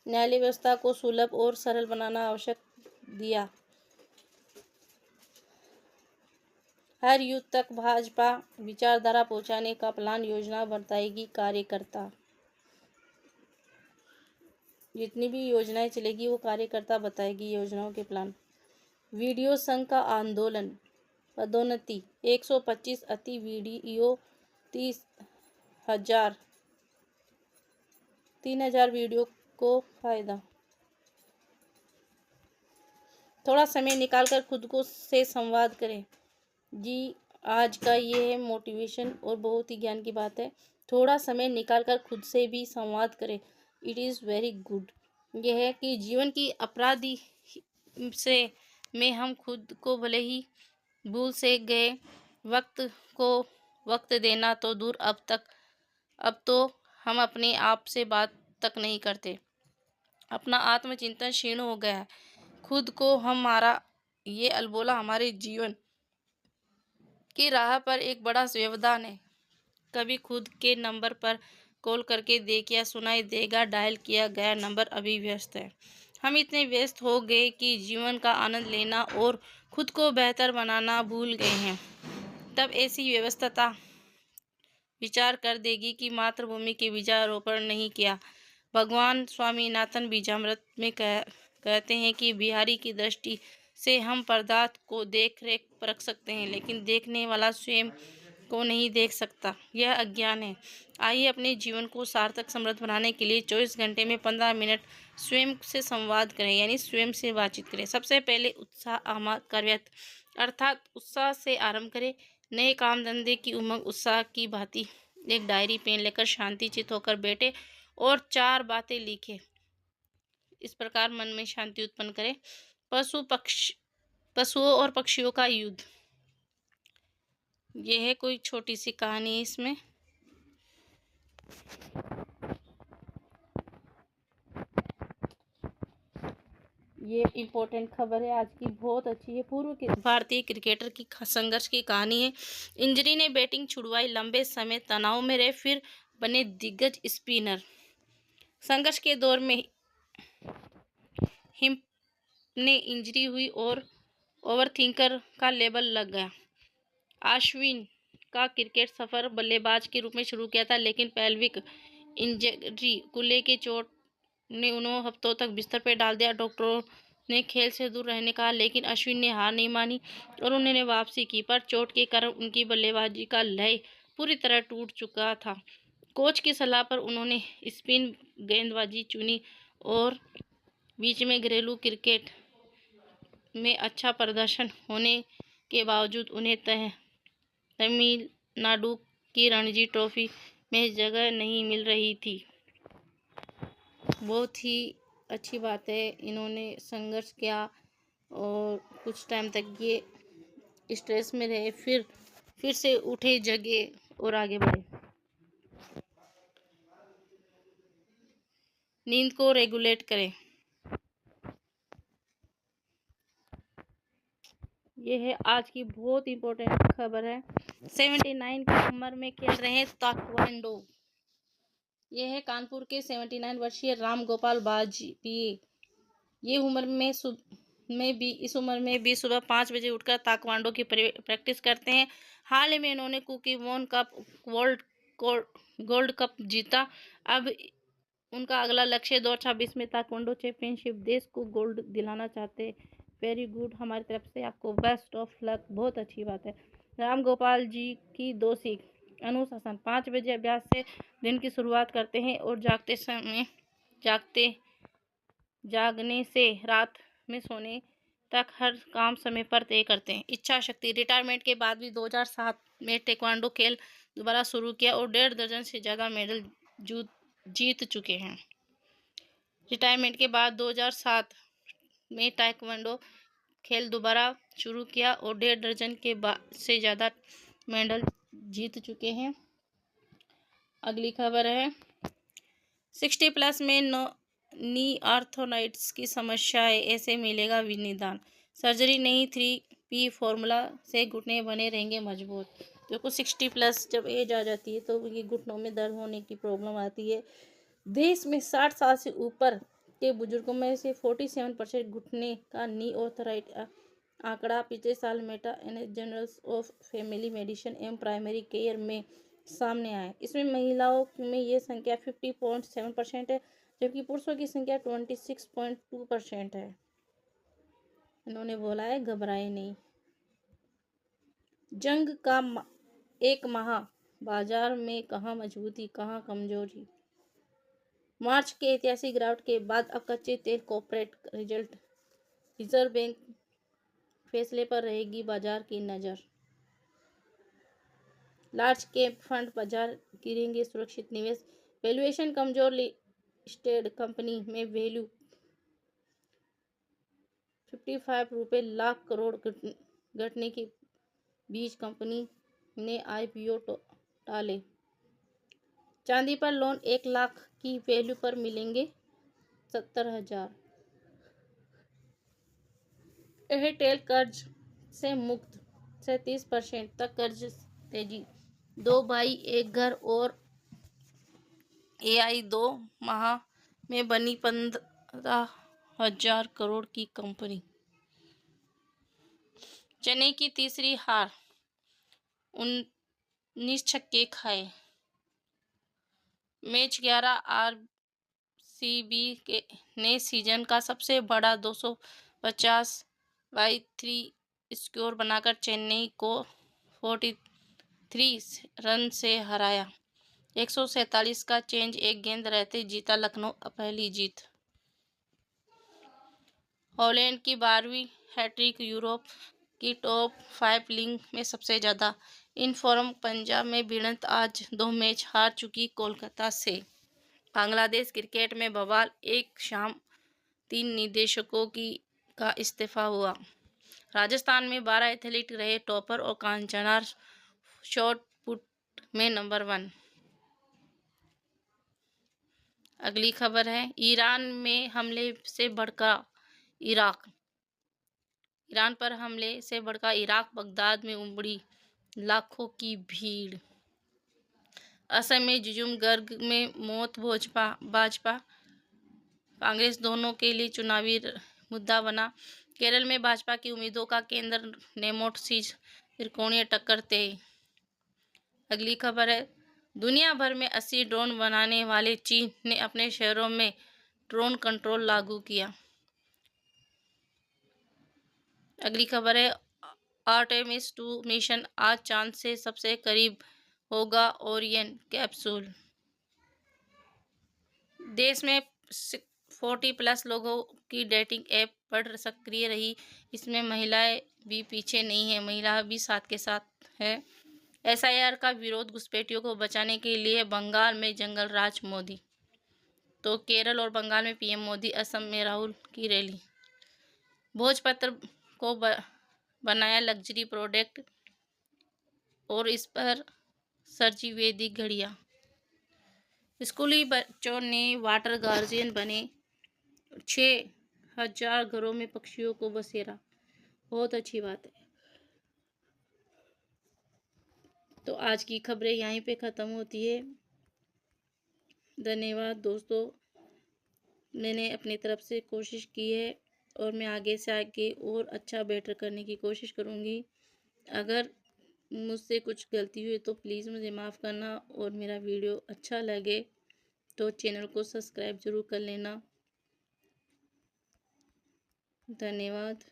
न्यायालय व्यवस्था को सुलभ और सरल बनाना आवश्यक दिया। हर यूथ तक भाजपा विचारधारा पहुंचाने का प्लान, योजना बताएगी कार्यकर्ता। जितनी भी योजनाएं चलेगी वो कार्यकर्ता बताएगी योजनाओं के प्लान। वीडियो संघ का आंदोलन, पदोन्नति 125, अति वीडियो 30,000 3000 वीडियो को फ़ायदा। थोड़ा समय निकालकर खुद को से संवाद करें। जी, आज का ये है मोटिवेशन और बहुत ही ज्ञान की बात है। थोड़ा समय निकालकर खुद से भी संवाद करें। It is very good. यह है कि जीवन की अपराधी से में हम खुद को भले ही भूल से गए, वक्त को वक्त देना तो दूर, अब तो हम अपने आप से बात तक नहीं करते। अपना आत्मचिंतन क्षीण हो गया है। खुद को हमारा ये अलबोला हमारे जीवन की राह पर एक बड़ा व्यवधान है। कभी खुद के नंबर पर कॉल करके देखिए, सुनाई देगा डायल किया गया नंबर अभी व्यस्त है। हम इतने व्यस्त हो गए कि जीवन का आनंद लेना और खुद को बेहतर बनाना भूल गए हैं। तब ऐसी व्यवस्था विचार कर देगी कि मातृभूमि के बीजारोपण नहीं किया। भगवान स्वामीनाथन बीजामृत में कहते हैं कि बिहारी की दृष्टि से हम पदार्थ को देख रेख परख सकते हैं, लेकिन देखने वाला स्वयं को नहीं देख सकता। यह अज्ञान है। आइए अपने जीवन को सार्थक समृद्ध बनाने के लिए 24 घंटे में 15 मिनट स्वयं से संवाद करें, यानी स्वयं से बातचीत करें। सबसे पहले उत्साह कार्यत अर्थात उत्साह से आरंभ करें। नए काम धंधे की उमंग उत्साह की भांति एक डायरी पेन लेकर शांति चित होकर बैठे और 4 बातें लिखें। इस प्रकार मन में शांति उत्पन्न करें। पशुओं और पक्षियों का युद्ध। यह है कोई छोटी सी कहानी इसमें। ये इम्पोर्टेंट खबर है आज की, बहुत अच्छी है। पूर्व भारतीय क्रिकेटर की संघर्ष की कहानी है। इंजरी ने बैटिंग छुड़वाई, लंबे समय तनाव में रहे, फिर बने दिग्गज स्पिनर। संघर्ष के दौर में हिम ने इंजरी हुई और ओवरथिंकर का लेबल लग गया। अश्विन का क्रिकेट सफर बल्लेबाज के रूप में शुरू किया था, लेकिन पेल्विक इंजरी कूल्हे की चोट ने उन्हें हफ्तों तक बिस्तर पर डाल दिया। डॉक्टरों ने खेल से दूर रहने कहा, लेकिन अश्विन ने हार नहीं मानी और उन्होंने वापसी की, पर चोट के कारण उनकी बल्लेबाजी का लय पूरी तरह टूट चुका था। कोच की सलाह पर उन्होंने स्पिन गेंदबाजी चुनी और बीच में घरेलू क्रिकेट में अच्छा प्रदर्शन होने के बावजूद उन्हें तमिलनाडु की रणजी ट्रॉफी में जगह नहीं मिल रही थी। बहुत ही अच्छी बात है, इन्होंने संघर्ष किया और कुछ टाइम तक ये स्ट्रेस में रहे, फिर से उठे, जगे और आगे बढ़े। नींद को रेगुलेट करें। यह है आज की बहुत इम्पोर्टेंट खबर है। 79 की उम्र में खेल रहे हैं ताइक्वांडो। यह है कानपुर के 79 वर्षीय राम गोपाल वाजपेयी। ये इस उम्र में भी सुबह 5 बजे उठकर ताइक्वांडो की प्रैक्टिस करते हैं। हाल ही में इन्होंने कुकी वोन कप गोल्ड कप जीता। अब उनका अगला लक्ष्य 2026 में ताइक्वांडो चैंपियनशिप, देश को गोल्ड दिलाना चाहते हैं। वेरी गुड, हमारी तरफ से आपको बेस्ट ऑफ लक। बहुत अच्छी बात है। राम गोपाल जी की 2 सीख। अनुशासन। 5 बजे अभ्यास से दिन की शुरुआत करते हैं और जागने से रात में सोने तक हर काम समय पर तय करते हैं। इच्छा शक्ति। रिटायरमेंट के बाद भी 2007 में ताइक्वांडो खेल दोबारा शुरू किया और 1.5 दर्जन से ज़्यादा मेडल जीत चुके हैं। रिटायरमेंट के बाद 2007 में ताइक्वांडो खेल दोबारा शुरू किया और 1.5 दर्जन से ज़्यादा मेडल जीत चुके हैं। अगली खबर है 60 प्लस में नी आर्थराइटिस की समस्या है, ऐसे मिलेगा निदान। सर्जरी नहीं, 3P फॉर्मूला से घुटने बने रहेंगे मजबूत। देखो 60 प्लस जब एज आ जाती है तो ये घुटनों में दर्द होने की प्रॉब्लम आती है। देश में 60 साल से ऊपर के बुजुर्गों में से 47% घुटने का नी आर्थराइटिस आंकड़ा पिछले साल Meta journals of family medicine एवं प्राइमरी केयर में सामने आया। इसमें महिलाओं में ये संख्या 50.7% है, जबकि पुरुषों की संख्या 26.2% है। इन्होंने बोला है घबराए नहीं। जंग का एक माह, बाजार में कहाँ मजबूती कहाँ कमजोरी। मार्च के ऐतिहासिक गिरावट के बाद अब कच्चे तेल कॉर्पोरेट रिजल्ट, रिजर्व बैंक फैसले पर रहेगी बाजार की नज़र। लार्ज कैप फंड बाजार गिरेंगे, सुरक्षित निवेश, वैल्यूएशन कमजोर, लिस्टेड कंपनी में वैल्यू 55 रुपये लाख करोड़ घटने के बीच कंपनी ने आईपीओ टाले। चांदी पर लोन 1 लाख की वैल्यू पर मिलेंगे 70,000। एयरटेल कर्ज से मुक्त, 37% तक कर्ज तेजी। 2 भाई एक घर और एआई 2 माह में बनी 15,000 करोड़ की कंपनी। चेन्नई की तीसरी हार, 19 छक्के खाए। मैच 11, आरसीबी ने सीजन का सबसे बड़ा 250/3 स्कोर बनाकर चेन्नई को 43 रन से हराया। 147 का चेंज एक गेंद रहते जीता लखनऊ पहली जीत। हॉलैंड की 12वीं हैट्रिक, यूरोप की टॉप 5 लीग में सबसे ज़्यादा इन फॉर्म। पंजाब में भिड़ंत, आज 2 मैच हार चुकी कोलकाता से। बांग्लादेश क्रिकेट में बवाल, एक शाम 3 निदेशकों का इस्तीफा हुआ। राजस्थान में 12 एथलीट रहे टॉपर और कांचनार शॉट पुट में नंबर 1। अगली खबर है, ईरान में हमले से भड़का इराक। ईरान पर हमले से भड़का इराक, बगदाद में उमड़ी लाखों की भीड़। असम में जुजुम, गर्ग में मौत, भाजपा कांग्रेस दोनों के लिए चुनावी मुद्दा बना। केरल में भाजपा की उम्मीदों का केंद्र नेमोट सीट, त्रिकोणीय टक्कर तय। अगली खबर है, दुनिया भर में 80 ड्रोन बनाने वाले चीन ने अपने शहरों में ड्रोन कंट्रोल लागू किया। अगली खबर है, आर्टेमिस 2 मिशन, आज चांद से सबसे करीब होगा ओरियन कैप्सूल। देश में 40+ लोगों की डेटिंग ऐप पर सक्रिय रही, इसमें महिलाएं भी पीछे नहीं है, महिला भी साथ के साथ है। एसआईआर का विरोध, घुसपैठियों को बचाने के लिए बंगाल में जंगल राज, मोदी। तो केरल और बंगाल में पीएम मोदी, असम में राहुल की रैली। भोजपत्र को बनाया लग्जरी प्रोडक्ट और इस पर सजी वैदिक घड़ियाँ। स्कूली बच्चों ने वाटर गार्जियन बने, 6,000 घरों में पक्षियों को बसेरा। बहुत अच्छी बात है। तो आज की खबरें यहीं पे ख़त्म होती है। धन्यवाद दोस्तों, मैंने अपनी तरफ से कोशिश की है और मैं आगे से आगे और अच्छा बेटर करने की कोशिश करूँगी। अगर मुझसे कुछ गलती हुई तो प्लीज़ मुझे माफ़ करना, और मेरा वीडियो अच्छा लगे तो चैनल को सब्सक्राइब ज़रूर कर लेना। धन्यवाद।